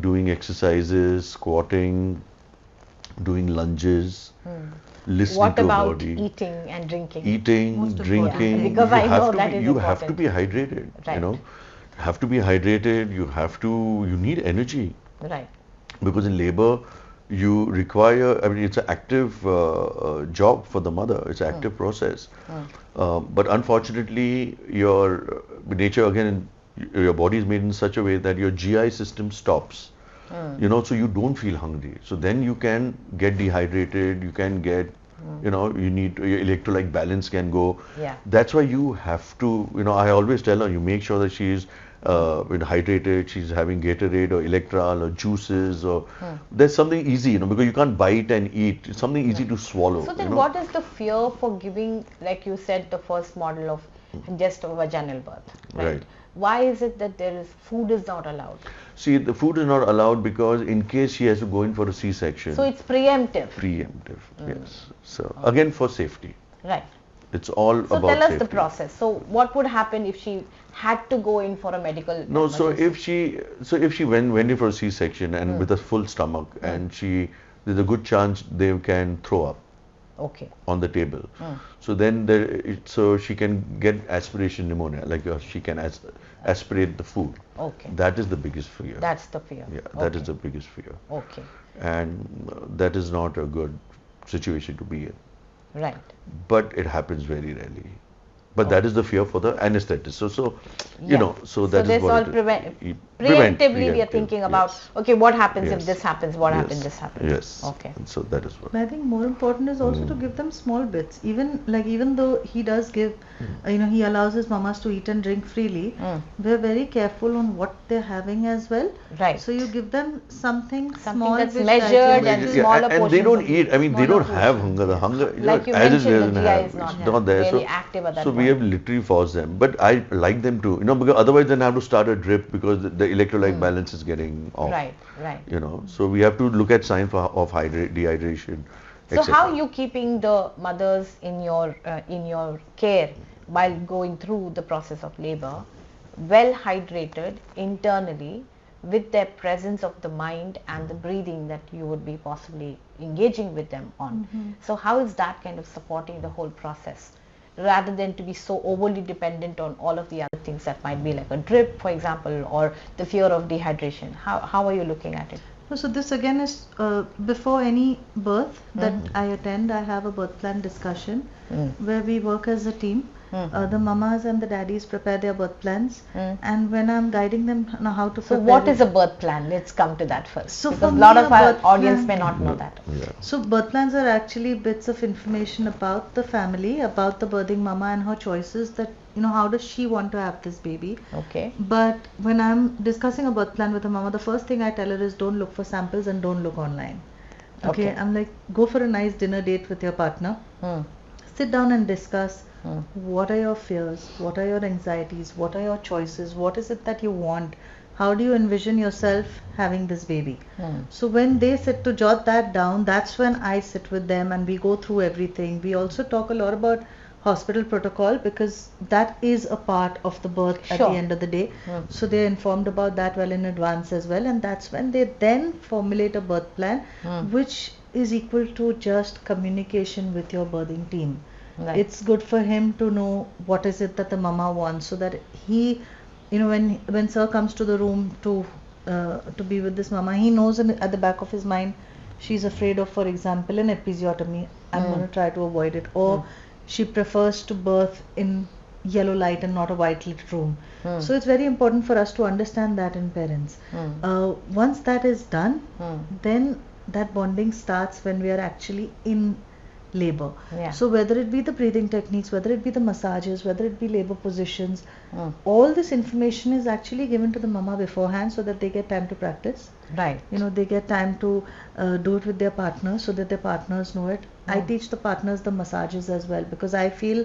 doing exercises, squatting, doing lunges, listening What to your about body. eating and drinking? Eating, Most important drinking, thing. Because you I have know to that be, is you have to important. be hydrated, Right. you know. Have to be hydrated, you need energy. Right. Because in labor, you require, I mean, it's an active job for the mother, it's an active process. But unfortunately, your nature, again, your body is made in such a way that your GI system stops. You know, so you don't feel hungry. So then you can get dehydrated, you can get, you know, you need, your electrolyte balance can go. Yeah. That's why you have to, you know, I always tell her, you make sure that she's hydrated, she's having Gatorade or Electral or juices, or there's something easy, you know, because you can't bite and eat. It's something easy to swallow. So then you know? what is the fear for giving, like you said, the first model of just a vaginal birth? Right. Why is it that food is not allowed? See, the food is not allowed because in case she has to go in for a C-section. So it's preemptive. Preemptive, yes. So again, for safety. Right. It's all So about tell us safety. the process. So what would happen if she had to go in for a medical No, so emergency? if she went in for a C-section and with a full stomach, and there's a good chance they can throw up Okay. on the table. So then so she can get aspiration pneumonia, like she can aspirate the food. Okay. That is the biggest fear. That's the fear. Yeah, that is Okay. the biggest fear. Okay. And that is not a good situation to be in. Right. But it happens very rarely. But that is the fear for the anesthetist. So you Yeah. know, so that is this what all it is. preemptively we are Preemptive, thinking about, yes. okay, what happens if Yes. this happens, what Yes. happens, this happens. Yes. Okay. And so that is what. But I think more important is also to give them small bits. Even though he does give, he allows his mamas to eat and drink freely. We're very careful on what they're having as well. Right. So you give them something small that's which measured digests and it. smaller and they portions don't of eat. I mean, they smaller don't have portions, hunger. The yes. hunger, Like you as it mentioned, the doesn't GI have, is not it's not there. really So, active at that so we point. have literally forced them. But I like them to, because otherwise then I have to start a drip because the electrolyte balance is getting off. Right. Right. So we have to look at signs of dehydration. So etc. how are you keeping the mothers in your care while going through the process of labor, well hydrated internally, with their presence of the mind and the breathing that you would be possibly engaging with them on? So how is that kind of supporting the whole process, rather than to be so overly dependent on all of the other things that might be like a drip, for example, or the fear of dehydration? How are you looking at it? So this again is before any birth that I attend, I have a birth plan discussion where we work as a team. The mamas and the daddies prepare their birth plans, and when I'm guiding them on how to So prepare what it- is a birth plan? Let's come to that first. So because for a lot me, of a our birth audience plan- may not know that. Yeah. So birth plans are actually bits of information about the family, about the birthing mama and her choices, that how does she want to have this baby. Okay. But when I'm discussing a birth plan with a mama, the first thing I tell her is don't look for samples and don't look online. Okay. I'm like, go for a nice dinner date with your partner. Sit down and discuss what are your fears, what are your anxieties, what are your choices, what is it that you want, how do you envision yourself having this baby. So when they sit to jot that down, that's when I sit with them and we go through everything. We also talk a lot about hospital protocol because that is a part of the birth at Sure. the end of the day. So they're informed about that well in advance as well, and that's when they then formulate a birth plan which is equal to just communication with your birthing team. Right. It's good for him to know what is it that the mama wants, so that he, when sir comes to the room to be with this mama, he knows at the back of his mind she's afraid of, for example, an episiotomy. I'm going to try to avoid it, or she prefers to birth in yellow light and not a white lit room. So it's very important for us to understand that in parents. Once that is done, then that bonding starts when we are actually in labor. Yeah. So whether it be the breathing techniques, whether it be the massages, whether it be labor positions, all this information is actually given to the mama beforehand so that they get time to practice. Right. They get time to do it with their partners so that their partners know it. I teach the partners the massages as well, because I feel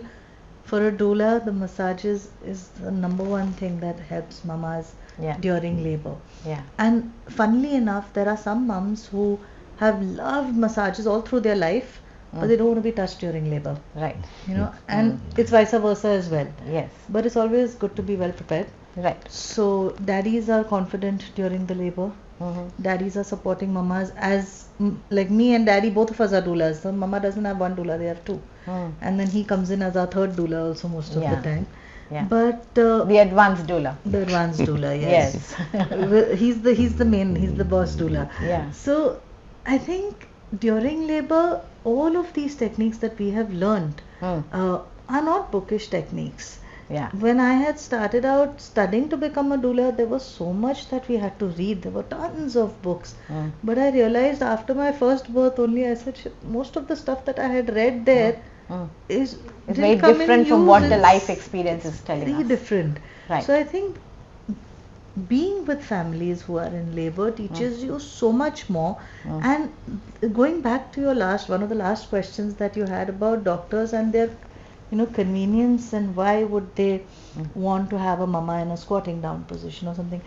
for a doula, the massages is the number one thing that helps mamas during labor. Yeah. And funnily enough, there are some mums who have loved massages all through their life, but they don't want to be touched during labor. Right. And it's vice versa as well. Yes. But it's always good to be well prepared. Right. So daddies are confident during the labor. Daddies are supporting mamas as like me and daddy, both of us are doulas. So mama doesn't have one doula, they have two. And then he comes in as our third doula also most of the time. Yeah. But The advanced doula. the advanced doula, yes. he's the boss doula. Yeah. So I think during labor, all of these techniques that we have learned are not bookish techniques. Yeah. When I had started out studying to become a doula, there was so much that we had to read. There were tons of books. But I realized after my first birth only, I said, most of the stuff that I had read there is very different from what the life experience is telling very us. different. Right. So I think being with families who are in labor teaches you so much more. And going back to your one of the last questions that you had about doctors and their convenience and why would they want to have a mama in a squatting down position or something.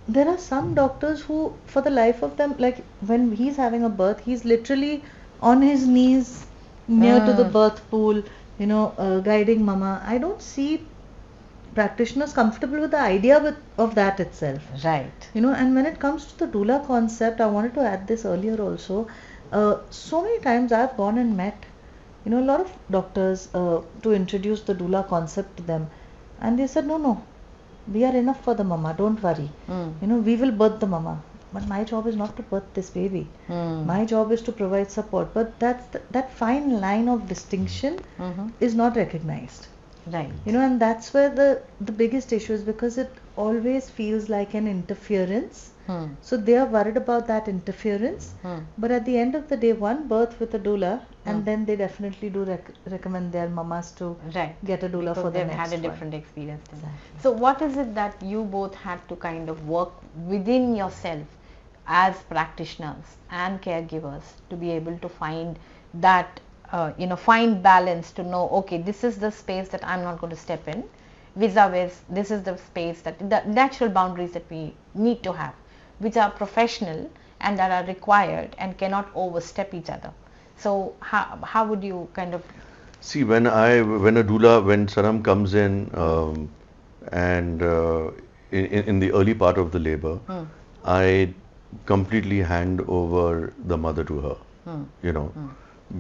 There are some doctors who for the life of them, like when he's having a birth, he's literally on his knees near to the birth pool, guiding mama. I don't see practitioners comfortable with the idea of that itself. Right. And when it comes to the doula concept, I wanted to add this earlier also. So many times I've gone and met a lot of doctors to introduce the doula concept to them, and they said, no, we are enough for the mama, don't worry. We will birth the mama, but my job is not to birth this baby. My job is to provide support. But that fine line of distinction is not recognized. Right. And that's where the biggest issue is, because it always feels like an interference. So they are worried about that interference. But at the end of the day, one birth with a doula, and then they definitely do recommend their mamas to get a doula for the they've next had a one. different experience. Exactly. So what is it that you both had to kind of work within yourself as practitioners and caregivers to be able to find that find balance, to know, okay, this is the space that I'm not going to step in, vis-a-vis this is the space that the natural boundaries that we need to have, which are professional and that are required and cannot overstep each other. So how would you kind of See, when a doula, when Sanam comes in, and in the early part of the labor, I completely hand over the mother to her,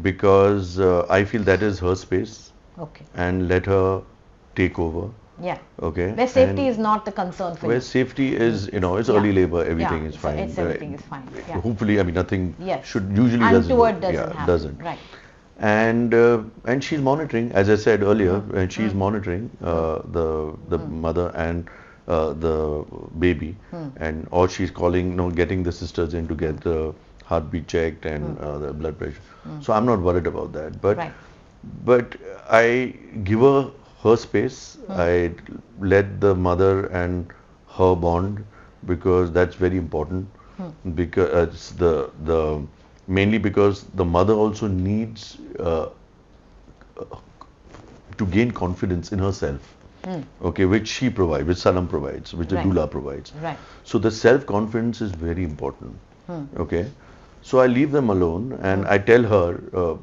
because I feel that is her space, and let her take over. Yeah. Okay. Where safety is not the concern for Where you. safety is, it's early labor, everything is fine. Everything is fine. Yeah. Hopefully, nothing Yes. should usually Untoward doesn't doesn't happen. doesn't. Right. And she's monitoring, as I said earlier, and she's monitoring the mother and the baby, and or she's calling, getting the sisters in to get the heartbeat checked and the blood pressure. So I'm not worried about that. But I give her space. I let the mother and her bond, because that's very important. Because the mainly because the mother also needs to gain confidence in herself. Okay, which she provides, which Sanam provides, which the doula provides. Right. So the self-confidence is very important. Okay. So I leave them alone, and I tell her,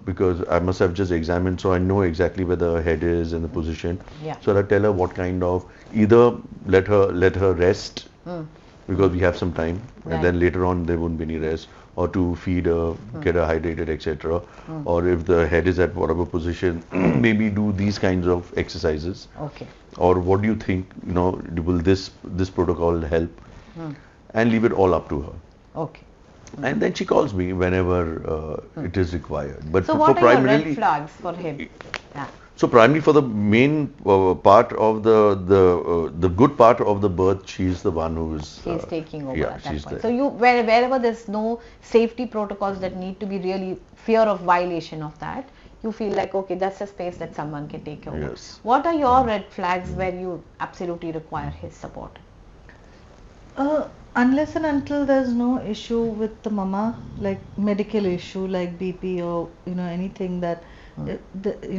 because I must have just examined, so I know exactly where the head is and the position. Yeah. So I tell her what kind of, either let her rest, because we have some time, and then later on there won't be any rest, or to feed her, get her hydrated, etc. Or if the head is at whatever position, maybe do these kinds of exercises. Okay. Or what do you think, will this protocol help? And leave it all up to her. Okay. And then she calls me whenever it is required. But So for what are your primarily, red flags for him? Yeah. so primarily for the main part of the good part of the birth, she's the one who's She's taking over at that she's point. there. So wherever there's no safety protocols that need to be really fear of violation of that, you feel like, okay, that's a space that someone can take over. Yes. What are your red flags where you absolutely require his support? Unless and until there's no issue with the mama, like medical issue like BP or anything that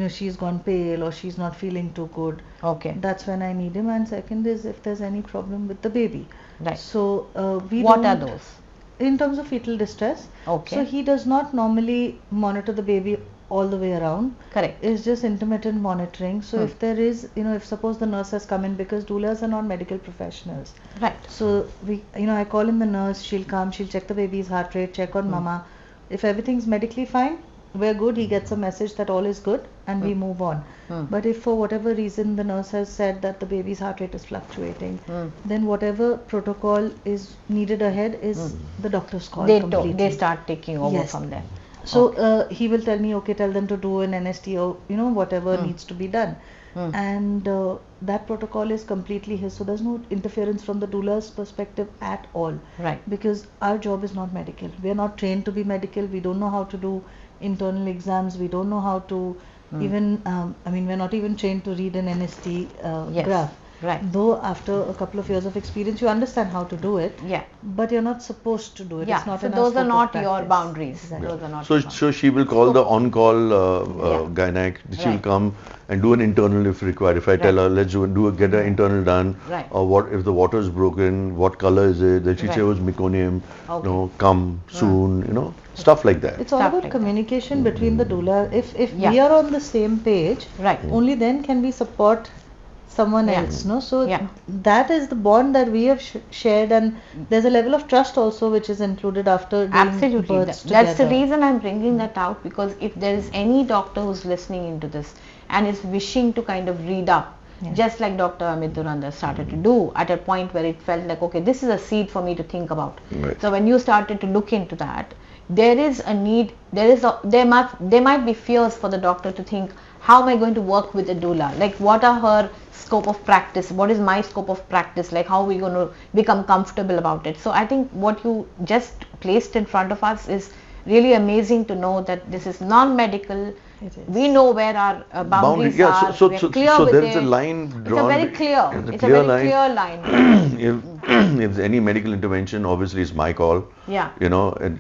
she's gone pale or she's not feeling too good. Okay. That's when I need him. And second is if there's any problem with the baby. Right. So What are those? In terms of fetal distress. Okay. So he does not normally monitor the baby all the way around. Correct. It's just intermittent monitoring. So if there is, if suppose the nurse has come in, because doulas are not medical professionals. Right. So I call in the nurse, she'll come, she'll check the baby's heart rate, check on mama. If everything's medically fine, we're good. He gets a message that all is good and we move on. But if for whatever reason the nurse has said that the baby's heart rate is fluctuating, then whatever protocol is needed ahead is the doctor's call completely. They start taking over Yes. from there. So he will tell me, okay, tell them to do an NST or whatever needs to be done. And that protocol is completely his. So there's no interference from the doula's perspective at all. Right. Because our job is not medical. We are not trained to be medical. We don't know how to do internal exams. We don't know how to even, we're not even trained to read an NST Yes. graph. Right. Though after a couple of years of experience, you understand how to do it. Yeah. But you're not supposed to do it. Yeah. It's not So in our those are scope of not your practice. boundaries. Exactly. Those are not your boundaries. So she will call the on-call Yeah. gynac. She will Right. come and do an internal if required. If I tell her, let's get an internal done, Right. or what if the water is broken, what color is it? Then she Right. say, oh, it's meconium, Okay. come soon, stuff like that. It's all Stuff about like that. communication between the doula. If Yeah. we are on the same page, Right. only then can we support someone Yeah. else. No, so Yeah. that is the bond that we have shared, and there's a level of trust also which is included after doing Absolutely. births That's the together. reason I'm bringing that out, because if there is any doctor who's listening into this and is wishing to kind of read up, Yeah. just like Dr. Amit Durandar started to do at a point where it felt like, okay, this is a seed for me to think about. Right. So when you started to look into that, there is a need, there might be fears for the doctor to think, how am I going to work with a doula? Like, what are her scope of practice? What is my scope of practice? Like, how are we going to become comfortable about it? So I think what you just placed in front of us is really amazing to know that this is non-medical. It is. We know where our boundaries are. So We're clear with there is a it. line It's a drawn. very clear. It's a It's a clear very line. clear line. If any medical intervention, obviously it's my call. Yeah. And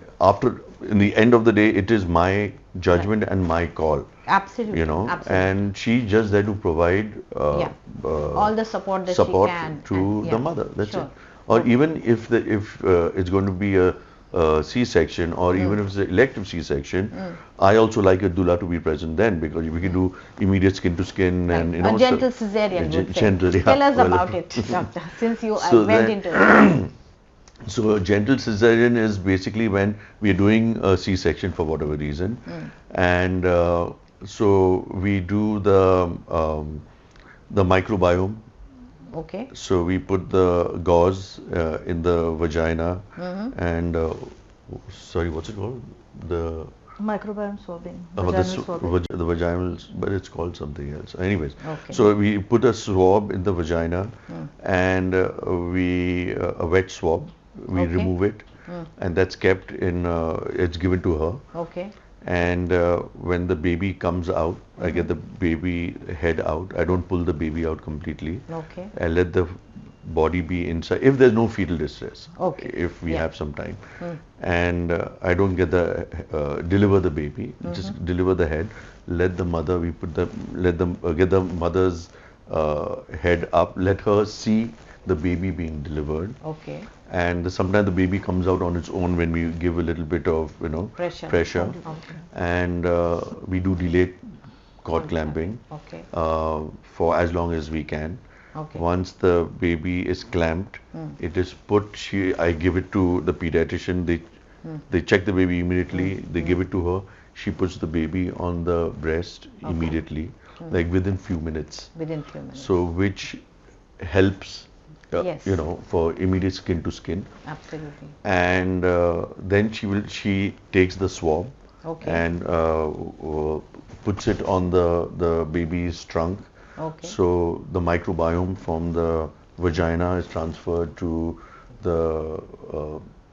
in the end of the day, it is my judgment and my call. Absolutely. Absolutely. And she's just there to provide all the support that support she can to and, the mother. That's sure. it. Or even if it's going to be a C-section, or even if it's an elective C-section, I also like a doula to be present then, because we can do immediate skin to skin and a gentle cesarean. would say. gentle, yeah. Tell us Well, about it, doctor, since you So went then- into it. So a gentle cesarean is basically when we are doing a C-section for whatever reason, and so we do the microbiome. Okay. So we put the gauze in the vagina, and sorry, what's it called? The Microbiome swabbing, the vaginal swabbing. the vaginal, but it's called something else. Anyways, Okay. so we put a swab in the vagina, and a wet swab. We Okay. remove it, and that's kept in. It's given to her, Okay. and when the baby comes out, I get the baby head out. I don't pull the baby out completely. Okay. I let the body be inside if there's no fetal distress. Okay. If we Yeah. have some time, and I don't get the deliver the baby. Just deliver the head. Let the mother. Get the mother's head up. Let her see the baby being delivered. Okay. And sometimes the baby comes out on its own when we give a little bit of Pressure. Okay. and we do delayed cord clamping Okay. for as long as we can. Okay. Once the baby is clamped, it is put. I give it to the pediatrician. They check the baby immediately. They give it to her. She puts the baby on the breast immediately, like within few minutes. Within few minutes. So which helps. Yes. For immediate skin to skin, Absolutely. and then she takes the swab Okay. and puts it on the baby's trunk. Okay. So the microbiome from the vagina is transferred to the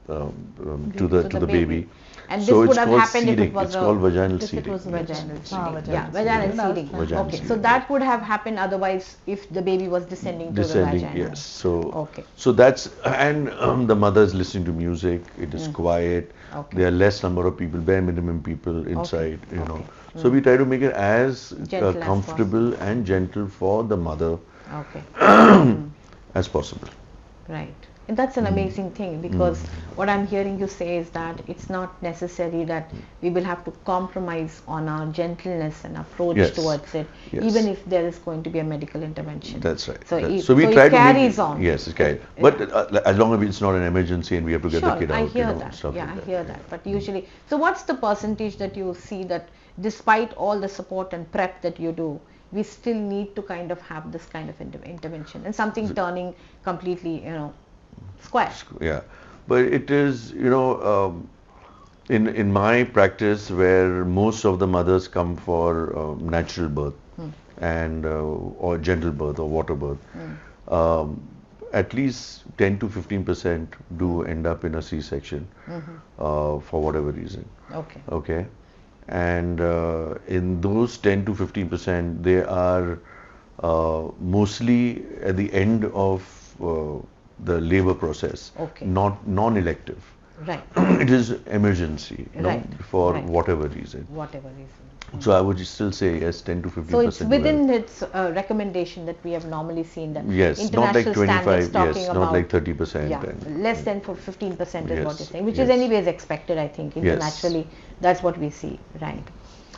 to the baby. And So this would it's have called happened if seeding. it was It's called vaginal If it seeding. was vaginal Ah, seeding. vaginal Yeah, vaginal seeding. seeding. Vaginal Okay, so seeding. that would have happened otherwise if the baby was descending to the Descending, vagina. yes. So Okay. so that's and the mother is listening to music. It is quiet. Okay. There are less number of people, bare minimum people inside. Okay. So we try to make it as Gentle as comfortable and gentle for the mother Okay. as possible. Right. that's an amazing thing, because what I'm hearing you say is that it's not necessary that we will have to compromise on our gentleness and approach Yes. towards it, Yes. even if there is going to be a medical intervention. That's right. So, So we try it to carries make, on. Yes, it's carried. But as long as it's not an emergency and we have to get Sure, the kid I out, hear you know, that. stuff Yeah, like I that. hear that. But usually, so what's the percentage that you see that despite all the support and prep that you do, we still need to kind of have this kind of intervention and something turning completely, square? Yeah, but it is, in my practice where most of the mothers come for natural birth and or gentle birth or water birth, at least 10 to 15% do end up in a C-section for whatever reason. Okay. Okay, and in those 10 to 15%, they are mostly at the end of the labor process, Okay. not non-elective. Right. It is emergency, Right. for Right. whatever reason. Whatever reason. So I would still say yes, 10 to 15%. So it's within its recommendation that we have normally seen that Yes, not international like 25, standards talking yes, about not like 30%. yeah, and, less than for 15% is what Yes, you're saying, which is yes. anyways expected, I think. Internationally, that's what we see, right?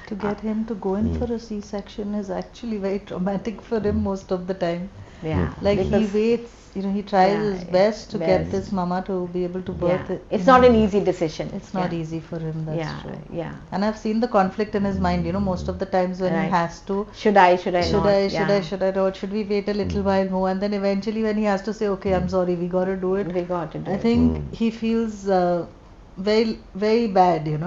To get him to go in for a C-section is actually very traumatic for him most of the time. Yeah. Like he because- waits, he tries Yeah, his best to get best. this mama to be able to birth yeah. it. It's not an easy decision. It's not Yeah. easy for him, that's Yeah, true. yeah. And I've seen the conflict in his mind, most of the times when Right. he has to. Should I not? Should I not? Should we wait a little while more? And then eventually when he has to say, okay, I'm sorry, we got to do it. We got to do I it. think he feels very, very bad, Yeah.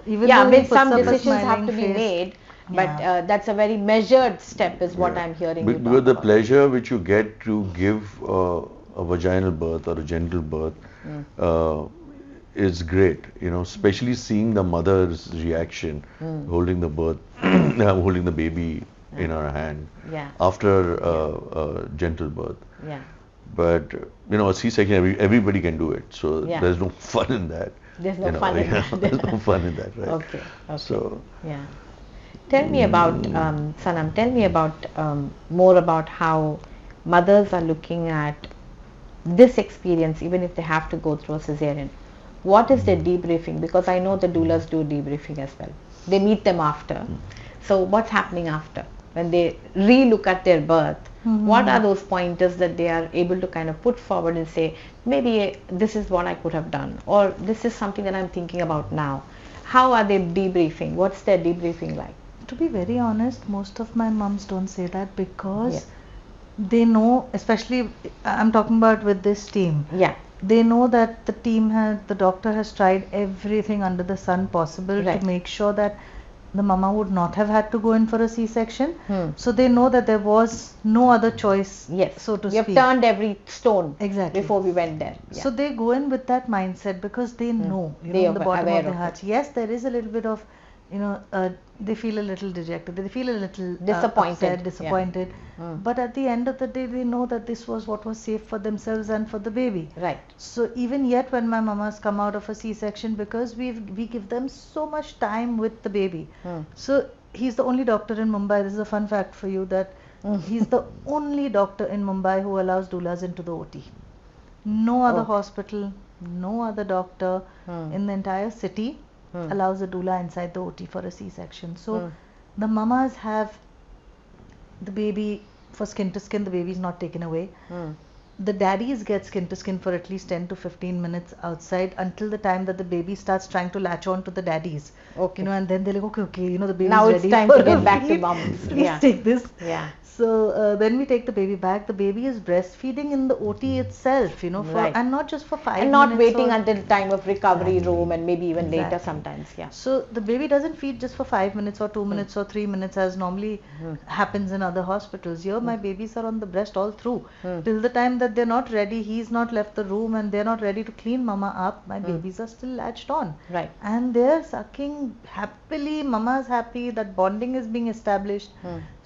Even Yeah, I though mean, he puts some up a decisions have smiling to be face. made, but Yeah. that's a very measured step is what I'm hearing you Because talk the about. pleasure which you get to give a vaginal birth or a gentle birth is great, especially seeing the mother's reaction holding the birth, holding the baby in her hand Yeah. after gentle birth. Yeah. But a C-section, everybody can do it, so Yeah. there's no fun in that. There's no fun in that. There's no fun in that, right? Okay. So Yeah. Tell me about, Sanam, tell me about more about how mothers are looking at this experience, even if they have to go through a cesarean. What is their debriefing? Because I know the doulas do debriefing as well. They meet them after. So what's happening after? When they re-look at their birth, what are those pointers that they are able to kind of put forward and say, maybe this is what I could have done, or this is something that I'm thinking about now. How are they debriefing? What's their debriefing like? To be very honest, most of my mums don't say that because Yeah. they know, especially I'm talking about with this team. Yeah. They know that the doctor has tried everything under the sun possible Right. to make sure that the mama would not have had to go in for a C-section. Hmm. So they know that there was no other choice, Yes. so to We have speak. turned every stone Exactly. before we went there. Yeah. So they go in with that mindset because they know, They in the are bottom aware of their of hearts. Yes, there is a little bit of, they feel a little dejected. They feel a little Disappointed. upset, Yeah. disappointed. But at the end of the day, they know that this was what was safe for themselves and for the baby. Right. So even yet, when my mamas come out of a C-section, because we give them so much time with the baby. So he's the only doctor in Mumbai. This is a fun fact for you that he's the only doctor in Mumbai who allows doulas into the OT. No other Oh. hospital, no other doctor in the entire city allows a doula inside the OT for a C-section. So the mamas have the baby for skin to skin. The baby is not taken away. The daddies get skin to skin for at least 10 to 15 minutes outside until the time that the baby starts trying to latch on to the daddies. Okay. And then they're like, okay, the baby's Now it's ready time for to get a back to feed. mums. Please Yeah. take this. Yeah. So then we take the baby back. The baby is breastfeeding in the OT itself, Right. and not just for 5 And minutes. not waiting or- until time of recovery Exactly. room and maybe even later Exactly. sometimes. Yeah. So the baby doesn't feed just for 5 minutes or 2 minutes or 3 minutes as normally happens in other hospitals. Here my babies are on the breast all through. Till the time that they're not ready, he's not left the room and they're not ready to clean mama up, my babies are still latched on. Right. And they're sucking happily, mama's happy, that bonding is being established.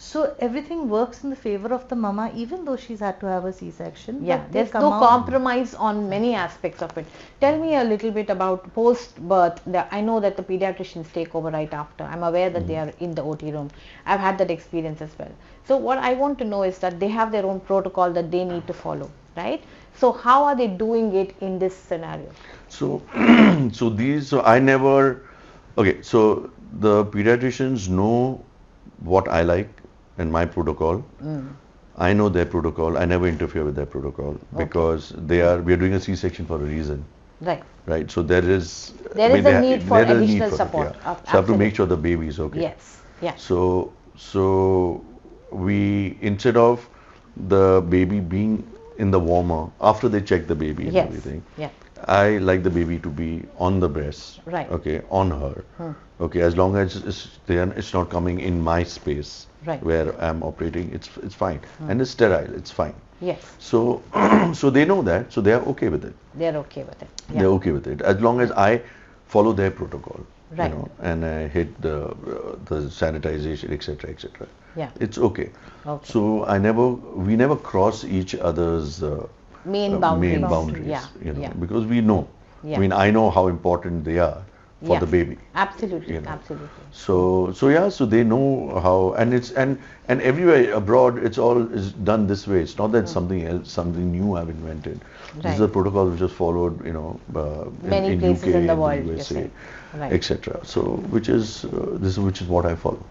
So everything works in the favor of the mama even though she's had to have a C-section. Yeah, but they there's come no out- compromise on many aspects of it. Tell me a little bit about post-birth. I know that the pediatricians take over right after. I'm aware that they are in the OT room. I've had that experience as well. So what I want to know is that they have their own protocol that they need to follow. scenario, right? So how are they doing it in this scenario? So, so I never, okay, so the pediatricians know what I like and my protocol. I know their protocol. I never interfere with their protocol because we are doing a C-section for a reason. Right. Right. So there is, There is a need for additional support. Yeah. So I have to make sure the baby is okay. Yes. Yeah. So we, instead of the baby being in the warmer after they check the baby and everything, I like the baby to be on the breast. Right. Okay, on her. Okay, as long as it's not coming in my space where I'm operating, it's fine, and it's sterile. It's fine. Yes. So so they know that, so they are okay with it. They're okay with it. Yeah. They're okay with it as long as I follow their protocol. Right. You know, and I hit the sanitization, etc., etc. Yeah. It's okay. Okay. So we never cross each other's main boundaries. You know, Yeah. because we know. Yeah. I mean, I know how important they are for the baby. Absolutely. You know. Absolutely. So yeah, so they know how, and it's and everywhere abroad it's all is done this way. It's not that something else, something new I've invented. This is a protocol which is followed, you know, many in places UK, in the in world, USA, right. etc. So which is which is what I follow.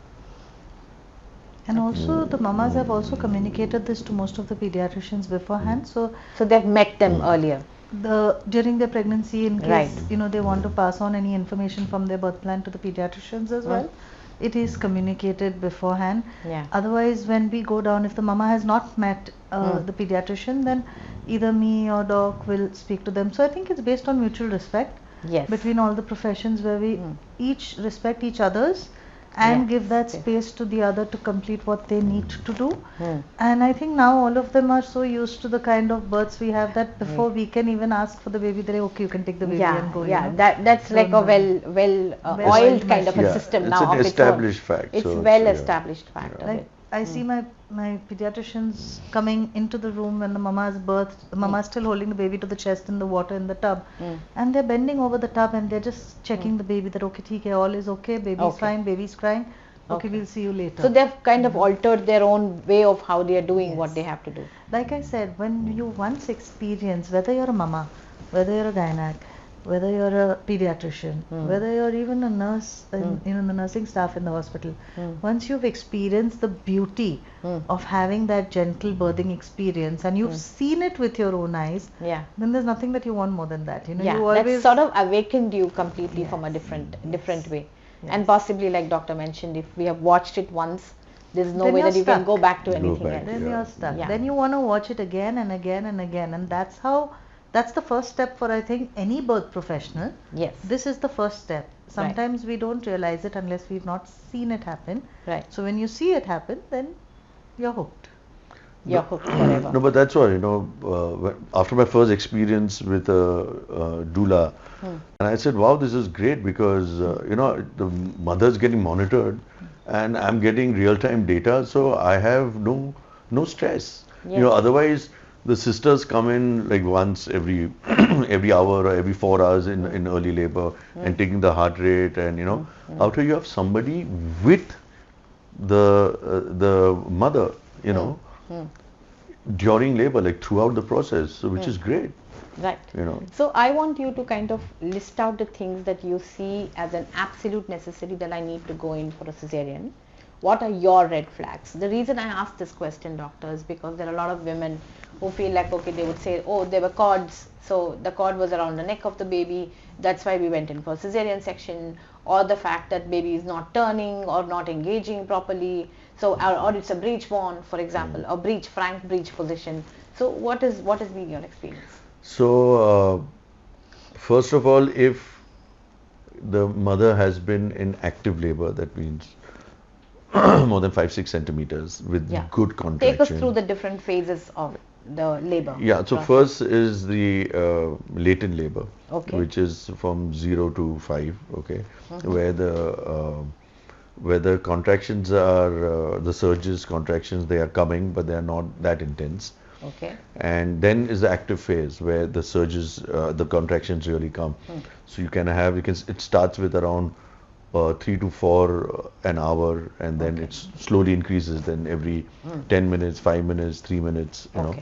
And also the mamas have also communicated this to most of the pediatricians beforehand. So they've met them earlier. During their pregnancy, in case you know they want to pass on any information from their birth plan to the pediatricians as well, it is communicated beforehand. Yeah. Otherwise, when we go down, if the mama has not met the pediatrician, then either me or doc will speak to them. So I think it's based on mutual respect between all the professions, where we each respect each other's and give that space to the other to complete what they need to do. And I think now all of them are so used to the kind of births we have that before we can even ask for the baby, they're okay, you can take the baby and go. Yeah, you know? that's like a well oiled kind of a system now. It's an established fact. It's well established fact. Like I see my pediatricians coming into the room when the mama's birthed, the mama's still holding the baby to the chest in the water in the tub, and they're bending over the tub and they're just checking the baby that okay, theek hai, all is okay, baby's fine, baby's crying, okay, we'll see you later. So they've kind of altered their own way of how they are doing what they have to do. Like I said, when you once experience, whether you're a mama, whether you're a gynac, whether you're a pediatrician, whether you're even a nurse, you know, the nursing staff in the hospital, once you've experienced the beauty of having that gentle birthing experience and you've seen it with your own eyes, then there's nothing that you want more than that. You know, you always that sort of awakened you completely from a different way. And possibly, like doctor mentioned, if we have watched it once, there's no way that you can go back to anything else. Then you're stuck. Then you want to watch it again and again and again, and that's the first step for, I think, any birth professional. Yes. This is the first step. Sometimes we don't realize it unless we've not seen it happen. Right. So when you see it happen, then you're hooked. You're hooked forever. No, but that's why, you know, after my first experience with a doula, and I said, wow, this is great because, you know, the mother's getting monitored and I'm getting real-time data, so I have no stress. You know, otherwise the sisters come in like once every every hour or every 4 hours in early labor and taking the heart rate, and you know, after you have somebody with the mother, you know, during labor, like throughout the process, so which is great. Right. You know. So I want you to kind of list out the things that you see as an absolute necessity that I need to go in for a cesarean. What are your red flags? The reason I ask this question, doctor, is because there are a lot of women who feel like, okay, they would say, oh, there were cords, so the cord was around the neck of the baby, that's why we went in for a cesarean section, or the fact that baby is not turning or not engaging properly, so or it's a breech born, for example, or frank breech position. So what has been your experience? So first of all, if the mother has been in active labor, that means more than 5-6 centimeters with good contraction. Take us through the different phases of the labor. Yeah, so first is the latent labor, which is from 0 to 5, okay, where the contractions are, the surges, contractions, they are coming, but they are not that intense. Okay. And then is the active phase where the surges, the contractions really come. So you can have, it starts with around 3 to 4 an hour, and then it slowly increases. Then every 10 minutes, 5 minutes, 3 minutes, you know.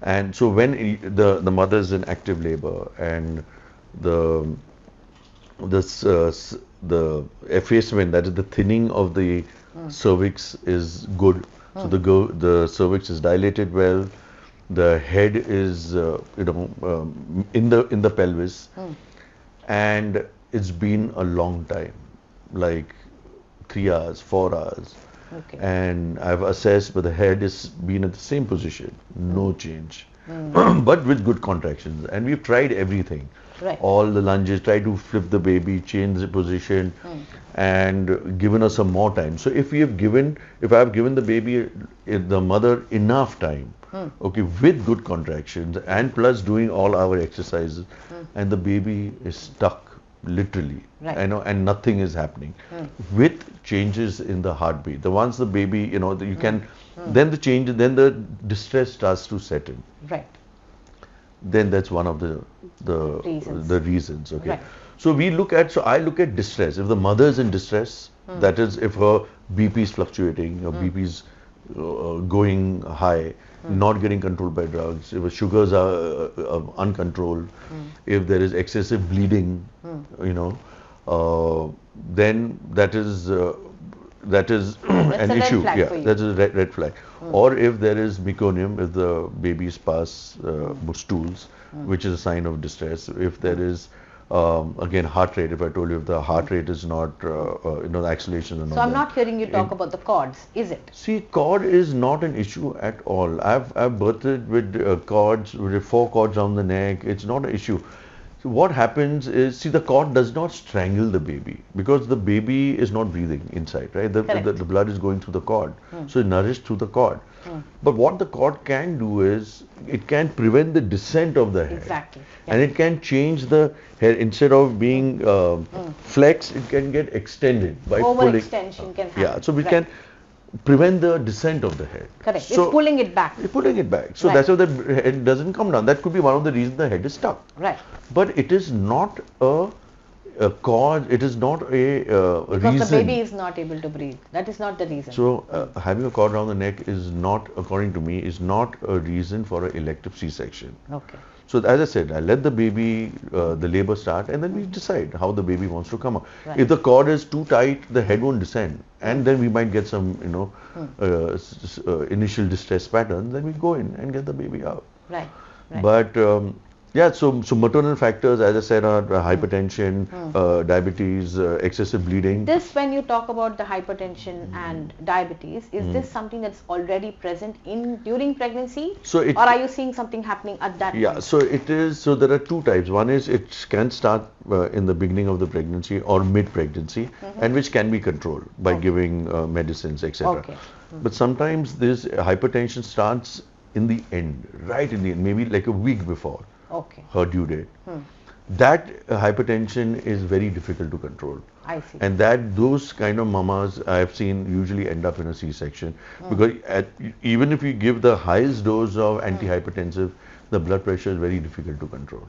And so when the mother is in active labor and the this the effacement, that is the thinning of the cervix is good. So the cervix is dilated well. The head is in the pelvis, and it's been a long time, like 3 hours, 4 hours. Okay. And I've assessed, but the head has been at the same position, no change, but with good contractions. And we've tried everything, Right. all the lunges, tried to flip the baby, change the position, and given us some more time. So if I've given the baby, the mother enough time, okay, with good contractions and plus doing all our exercises, and the baby is stuck. Literally, Right. I know, and nothing is happening with changes in the heartbeat. Once the baby, you can, then the distress starts to set in. Right. Then that's one of the reasons. Okay. Right. So I look at distress. If the mother is in distress, that is, if her BP is fluctuating, her BP is going high, not getting controlled by drugs, if her sugars are uncontrolled, if there is excessive bleeding, then that is an a red issue. flag Yeah, for you. that is a red flag. Or if there is meconium, if the babies pass stools, which is a sign of distress. If there is again heart rate, if I told you if the heart rate is not, the acceleration is not. So I'm there. not hearing you talk about the cords, is it? See, cord is not an issue at all. I've birthed with cords, with 4 cords on the neck. It's not an issue. So what happens is, see, the cord does not strangle the baby because the baby is not breathing inside, right? The blood is going through the cord, so it's nourished through the cord. But what the cord can do is, it can prevent the descent of the head. Exactly. And it can change the hair. Instead of being flexed, it can get extended by pulling. Overextension can happen. Yeah, so we Right. can prevent the descent of the head. Correct. So It's pulling it back. It's pulling it back. So Right. that's why the head doesn't come down. That could be one of the reasons the head is stuck. Right. But it is not a cause. It is not a Because reason. the baby is not able to breathe. That is not the reason. So having a cord around the neck is not, according to me, is not a reason for an elective C-section. Okay. So as I said, I let the baby, the labor start, and then we decide how the baby wants to come out. Right. If the cord is too tight, the head won't descend, and then we might get some, initial distress patterns. Then we go in and get the baby out. Right. Right. But so maternal factors, as I said, are hypertension, diabetes, excessive bleeding. This, when you talk about the hypertension and diabetes, is this something that's already present during pregnancy? So it- or are you seeing something happening at that Yeah, point? so it is. So there are 2 types. One is it can start in the beginning of the pregnancy or mid-pregnancy, and which can be controlled by giving medicines, etc. Okay. But sometimes this hypertension starts in the end, right in the end, maybe like a week before Okay. her due date. That hypertension is very difficult to control. I see. And those kind of mamas I have seen usually end up in a C-section because even if you give the highest dose of antihypertensive, the blood pressure is very difficult to control.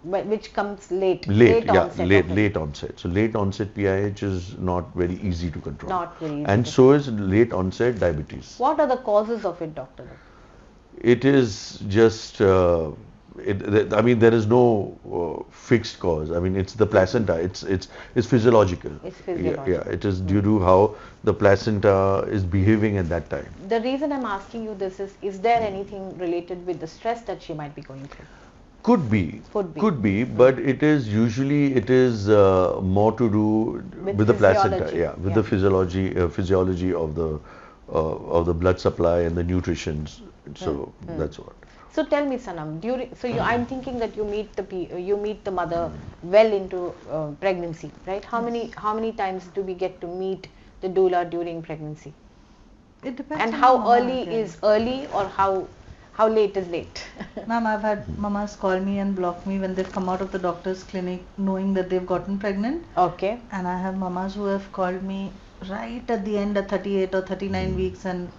But which comes late. Late onset. of it. late onset. So late onset PIH is not very easy to control. Not very easy And to so is late onset diabetes. What are the causes of it, doctor? It is just. There is no fixed cause. I mean, it's the placenta. It's physiological. It's physiological. Yeah. It is due to how the placenta is behaving at that time. The reason I'm asking you this is there anything related with the stress that she might be going through? Could be. Could be. But it is more to do with the placenta. physiology. Yeah, with the physiology of the blood supply and the nutrition. So that's what. So tell me, Sanam, I'm thinking that you meet the mother well into pregnancy, right? How many times do we get to meet the doula during pregnancy? It depends. And on how the mama early again. is early, or how late is late? Ma'am, I've had mamas call me and block me when they've come out of the doctor's clinic knowing that they've gotten pregnant. Okay. And I have mamas who have called me right at the end at 38 or 39 weeks and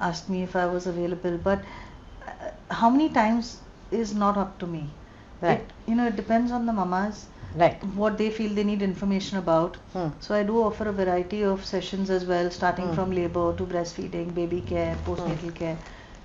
asked me if I was available. But how many times is not up to me. Right. It depends on the mamas. Right. What they feel they need information about. So I do offer a variety of sessions as well, starting from labor to breastfeeding, baby care, postnatal care.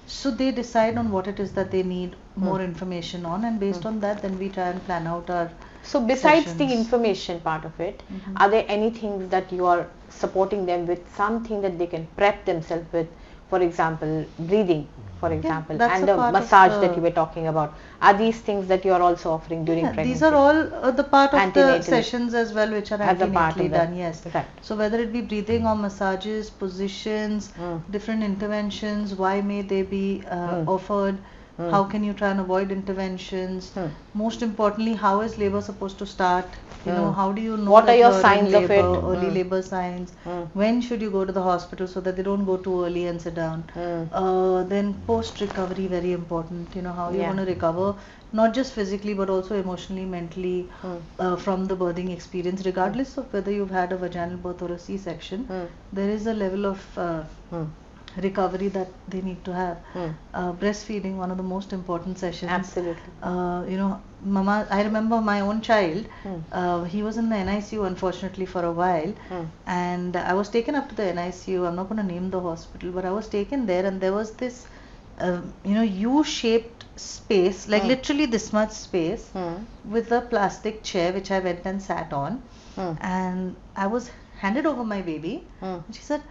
So they decide on what it is that they need more information on, and based on that, then we try and plan out our. So besides the sessions. information part of it, are there any things that you are supporting them with, something that they can prep themselves with, for example, breathing, for example, that's and a the part of massage the- that you were talking about? Are these things that you are also offering during pregnancy? These are all the part of the Antenatal. sessions as well, which are As a part antenatally of that. done. Yes. Right. So whether it be breathing or massages, positions, different interventions, why may they be offered? How can you try and avoid interventions? Most importantly, how is labor supposed to start? You know, how do you know What that are your you're in signs of labor, it? early labor signs? When should you go to the hospital so that they don't go too early and sit down? Then post recovery, very important. You know, how you Yeah. want to recover, not just physically but also emotionally, mentally, from the birthing experience, regardless of whether you've had a vaginal birth or a C-section. There is a level of recovery that they need to have. Breastfeeding, one of the most important sessions. Absolutely. You know, Mama, I remember my own child. He was in the NICU, unfortunately, for a while, and I was taken up to the NICU. I'm not going to name the hospital, but I was taken there, and there was this, U-shaped space, like literally this much space, with a plastic chair which I went and sat on, and I was handed over my baby. And she said,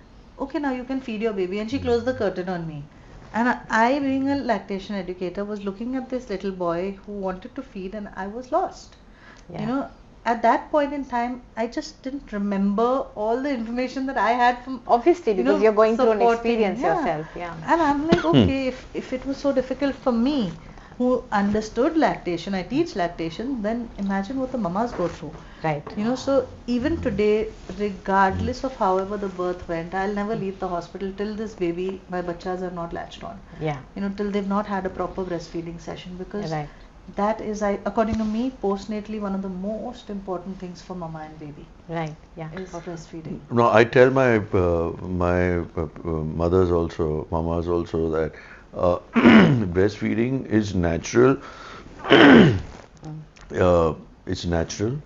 "Okay, now you can feed your baby," and she closed the curtain on me. And I, being a lactation educator, was looking at this little boy who wanted to feed, and I was lost. Yeah. You know, at that point in time, I just didn't remember all the information that I had from. Obviously, because you're going through an supporting, experience yourself. Yeah. And I'm like, okay, if it was so difficult for me, who understood lactation, I teach lactation, then imagine what the mamas go through. Right. You know, so even today, regardless of however the birth went, I'll never leave the hospital till this baby, my bachas are not latched on. Yeah. You know, till they've not had a proper breastfeeding session, because Right. that is, according to me, postnatally one of the most important things for mama and baby Right. Yeah. is breastfeeding. No, I tell my mothers also, mamas also, that breastfeeding is natural. It's natural,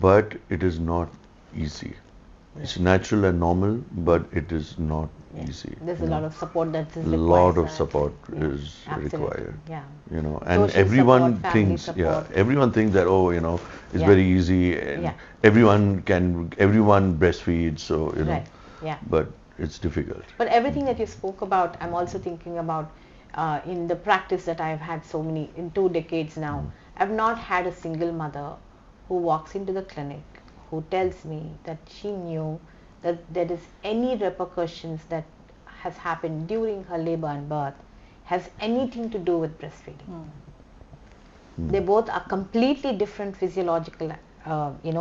but it is not easy. It's natural and normal, but it is not easy. There's a lot of support that is A required. lot of support is Absolutely. required. Yeah. You know, and Social everyone support, family thinks, support. everyone thinks that, oh, you know, it's Yeah. very easy, and Yeah. everyone breastfeeds, so you know, Right. Yeah. but it's difficult. But everything that you spoke about, I'm also thinking about in the practice that I've had in 2 decades now. I've not had a single mother who walks into the clinic who tells me that she knew that there is any repercussions that has happened during her labor and birth has anything to do with breastfeeding. They both are completely different physiological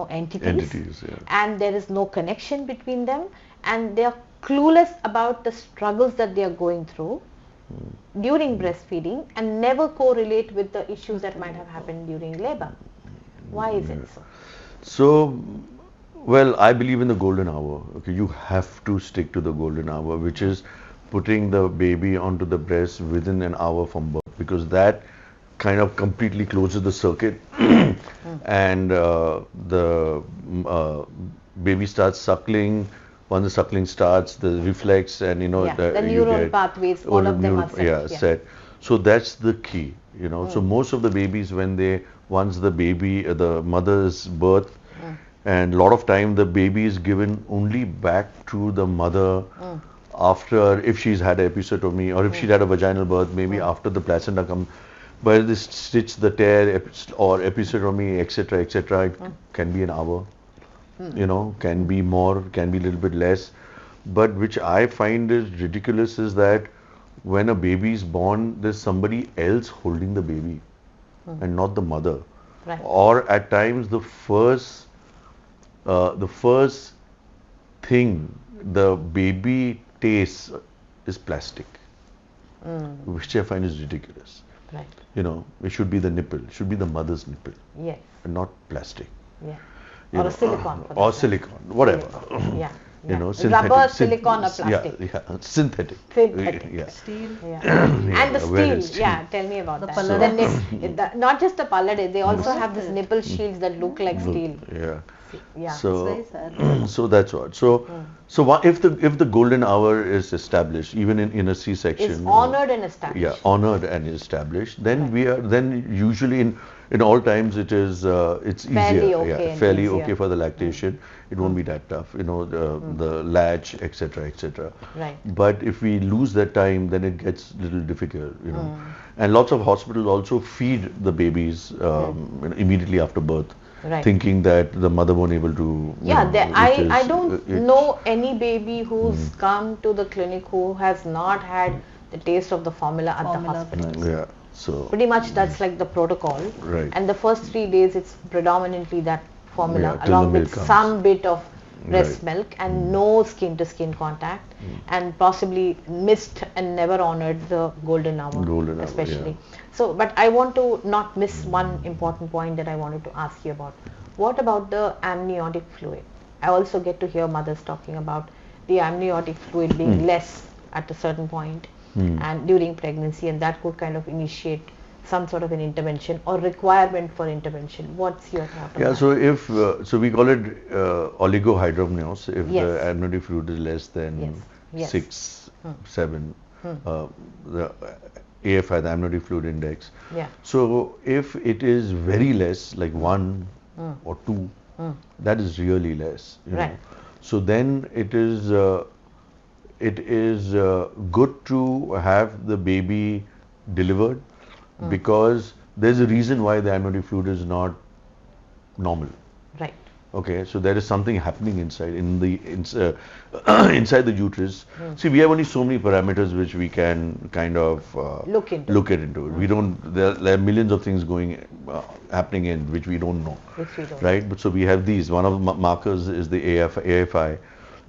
entities, and there is no connection between them, and they are clueless about the struggles that they are going through during breastfeeding and never correlate with the issues that might have happened during labor. Why is it so? So, well, I believe in the golden hour. Okay, you have to stick to the golden hour, which is putting the baby onto the breast within an hour from birth, because that kind of completely closes the circuit, and the baby starts suckling. Once the suckling starts, the reflex and the neural pathways, all of them are set. set. So that's the key, you know. So most of the babies, once the mother's birth, and a lot of time the baby is given only back to the mother after, if she's had an episiotomy or if she's had a vaginal birth, maybe after the placenta comes. By the stitch, the tear, or episiotomy, etc., it can be an hour. You know, can be more, can be a little bit less. But which I find is ridiculous is that when a baby is born, there's somebody else holding the baby and not the mother. Right. Or at times the first thing the baby tastes is plastic, which I find is ridiculous. Right. You know, it should be the nipple, it should be the mother's nipple, Yes. and not plastic. Yeah. You Or know, a silicone. for or that silicone, whatever. matter. Yeah. You know, Rubber, silicone, or plastic. Yeah, synthetic. Synthetic. Yeah. Steel. Yeah. And the where is steel, steel? yeah, tell me about The that. pallades. Not just the pallade, they also have these nipple shields that look like steel. Yeah. Yeah. It's So, very sad. so that's what. So what if the golden hour is established, even in a C-section? Is honored and established. Yeah, honored and established. Then Right. we are then usually in all times it is it's Fairly easier. okay Yeah, and fairly easier. okay for the lactation. It won't be that tough. The latch, etc., etc. Right. But if we lose that time, then it gets a little difficult. And lots of hospitals also feed the babies immediately after birth. Right. Thinking that the mother won't able to. Yeah, I don't it- know any baby who's come to the clinic who has not had the taste of the formula at the Formula. hospital. Yeah. So. Pretty much that's like the protocol. Right. And the first 3 days it's predominantly that formula Yeah, till along the with milk comes. some bit of breast Right. milk and no skin to skin contact and possibly missed and never honored the golden hour. Golden hour, especially. yeah. So, but I want to not miss one important point that I wanted to ask you about. What about the amniotic fluid? I also get to hear mothers talking about the amniotic fluid being less at a certain point and during pregnancy, and that could kind of initiate some sort of an intervention or requirement for intervention. What's your thought on Yeah, that? so if so we call it oligohydramnios if Yes. the amniotic fluid is less than Yes. Yes. 6, 7, the AFI, the amniotic fluid index. Yeah. So if it is very less, like 1 or 2, that is really less. You Right. know. So then it is good to have the baby delivered because there's a reason why the amniotic fluid is not normal. Right. Okay, so there is something happening inside inside the uterus. See, we have only so many parameters which we can kind of Look into. look at into it. We don't. There are millions of things going happening in which we don't know. Which we don't. Right, but so we have these. One of the markers is the AFI,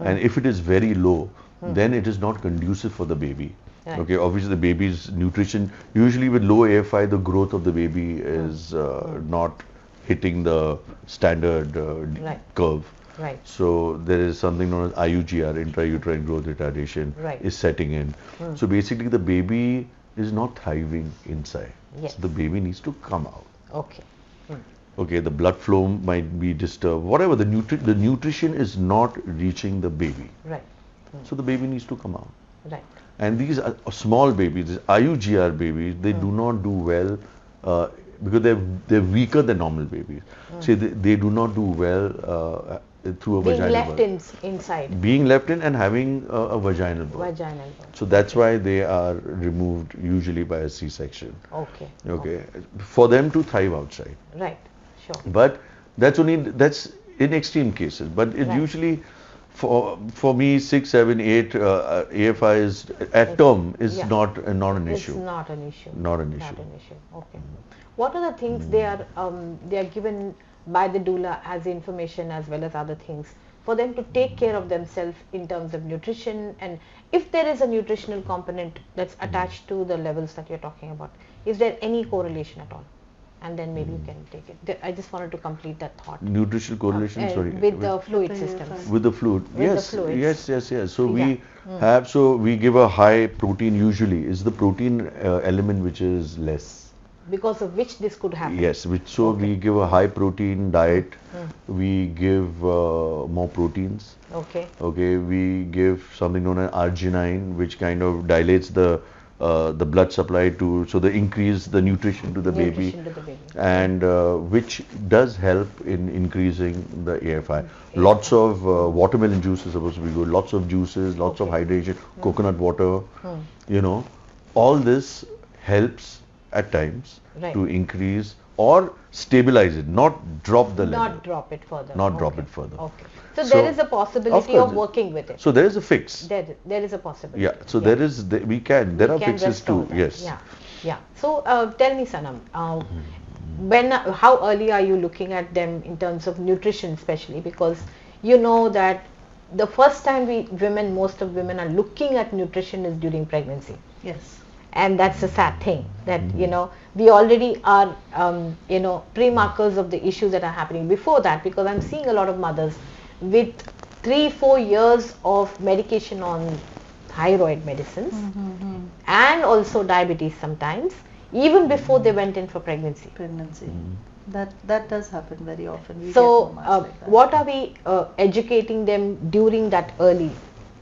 and if it is very low, then it is not conducive for the baby. Right. Okay, obviously the baby's nutrition, usually with low AFI, the growth of the baby is not hitting the standard Right. curve. Right. So there is something known as IUGR, intrauterine growth retardation, Right. is setting in. So basically the baby is not thriving inside. Yes. So the baby needs to come out. Okay. Okay, the blood flow might be disturbed, whatever, the nutrition is not reaching the baby. Right. So the baby needs to come out. Right. And these are small babies, these IUGR babies, they do not do well because they're weaker than normal babies. See, they do not do well through a Being vaginal left birth. inside. Being left in and having a vaginal birth. Vaginal birth. So that's why they are removed usually by a C-section. Okay. Okay, for them to thrive outside. Right. Sure. But that's in extreme cases. But it Right. usually, for me, 6, 7, 8 AFI is at term is Yeah. not an It's issue. not an issue. Not an Not issue. an issue. Okay. What are the things they are given by the doula as information as well as other things for them to take care of themselves in terms of nutrition, and if there is a nutritional component that's attached to the levels that you're talking about, is there any correlation at all? And then maybe you can take it. I just wanted to complete that thought. Nutritional correlation, sorry. With the fluid the systems. With the fluid. the Yes, fluids. yes. So Yeah. we give a high protein usually. It's the protein element which is less. Because of which this could happen. Yes, we give a high protein diet. We give more proteins. Okay. Okay, we give something known as arginine, which kind of dilates the blood supply so they increase the nutrition to the baby, Nutrition to the baby. and which does help in increasing the AFI. Lots of watermelon juice is supposed to be good. Lots of juices, lots of hydration, coconut water. All this helps at times Right. to increase or stabilize it, not drop the level. Not drop it further. Not drop Okay. it further. Okay. So, So, there is a possibility course, of working with it. So there is a fix. There is a possibility. Yeah. So there are We can fixes restore too. that. Yes. Yeah. So tell me, Sanam, how early are you looking at them in terms of nutrition, especially because you know that the first time most of women are looking at nutrition is during pregnancy. Yes. And that's a sad thing that we already are pre-markers of the issues that are happening before that, because I'm seeing a lot of mothers with 3-4 years of medication on thyroid medicines and also diabetes sometimes even before they went in for pregnancy. That does happen very often. We So, get mamas like that. what are we educating them during that early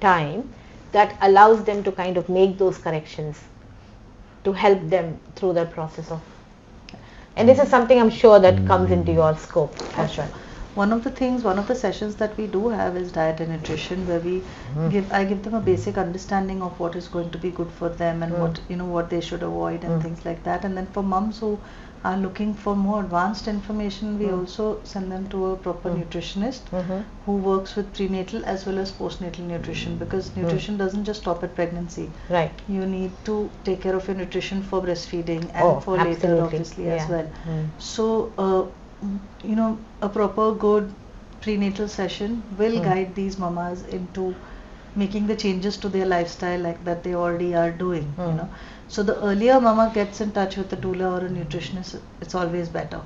time that allows them to kind of make those corrections to help them through the process of? And this is something I'm sure that comes into your scope as well. One of the sessions that we do have is diet and nutrition, where I give them a basic understanding of what is going to be good for them and what they should avoid and things like that. And then for mums who are looking for more advanced information, we also send them to a proper nutritionist who works with prenatal as well as postnatal nutrition, because nutrition doesn't just stop at pregnancy. Right. You need to take care of your nutrition for breastfeeding and for later, obviously, as well. So a proper good prenatal session will guide these mamas into making the changes to their lifestyle like that they already are doing. So the earlier mama gets in touch with a doula or a nutritionist, it's always better.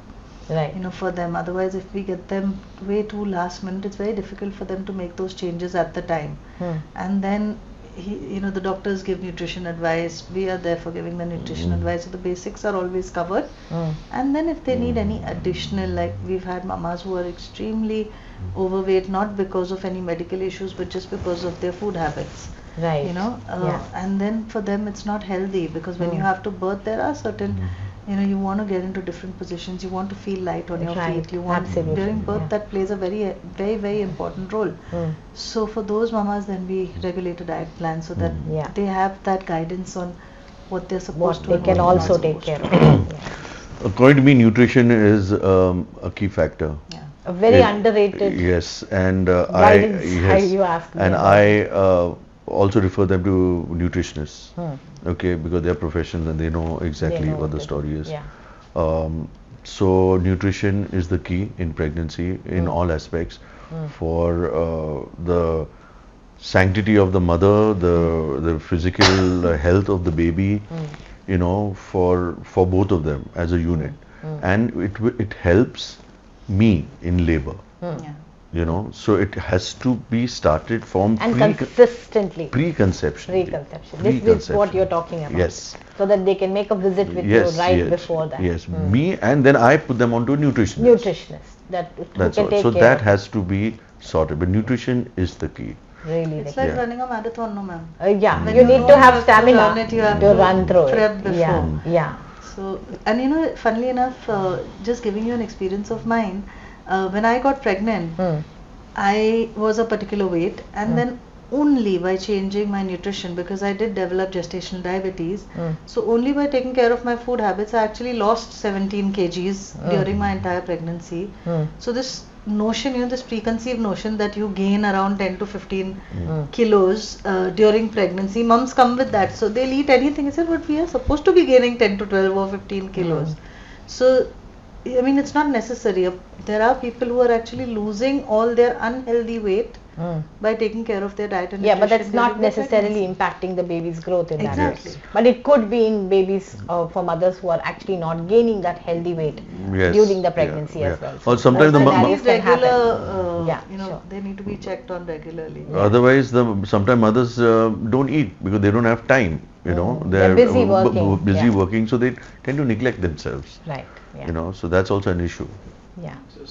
Right. For them. Otherwise, if we get them way too last minute, it's very difficult for them to make those changes at the time. And then the doctors give nutrition advice. We are there for giving the nutrition advice. So the basics are always covered. And then if they need any additional, like we've had mamas who are extremely overweight, not because of any medical issues, but just because of their food habits. Right. And then for them it's not healthy, because when you have to birth, there are certain you want to get into different positions, you want to feel light on your feet, you want during birth, that plays a very very very important role. So for those mamas, then we regulate a diet plan so that they have that guidance on what they're supposed to they and can what they're also not take supposed care to. of. According to me, nutrition is a key factor. A very underrated Yes, and guidance, you asked me and about I also refer them to nutritionists. Okay, because they're professionals and they know exactly what the story is. So nutrition is the key in pregnancy in all aspects, for the sanctity of the mother, the physical health of the baby, for both of them as a unit, and it helps me in labor. So it has to be started from consistently preconception. This is what you're talking about. Yes. So that they can make a visit with you before that. Yes, me, and then I put them onto a nutritionist. That's all. So that has to be sorted. But nutrition is the key. Really, it's like running a marathon, no ma'am. When you need to have stamina to run through prep it. Before. So, and funnily enough, just giving you an experience of mine, when I got pregnant, I was a particular weight, and then only by changing my nutrition, because I did develop gestational diabetes, so only by taking care of my food habits, I actually lost 17 kgs during my entire pregnancy. So this notion, this preconceived notion that you gain around 10 to 15 kilos during pregnancy, mums come with that, so they'll eat anything. I said, but we are supposed to be gaining 10 to 12 or 15 kilos. So it's not necessary. There are people who are actually losing all their unhealthy weight by taking care of their diet and nutrition. But that's not necessarily impacting the baby's growth in that. Exactly. But it could be in babies for mothers who are actually not gaining that healthy weight during the pregnancy as well. Or sometimes they need to be checked on regularly. Otherwise, sometimes mothers don't eat because they don't have time. They're busy working. Working, so they tend to neglect themselves. Right. So that's also an issue.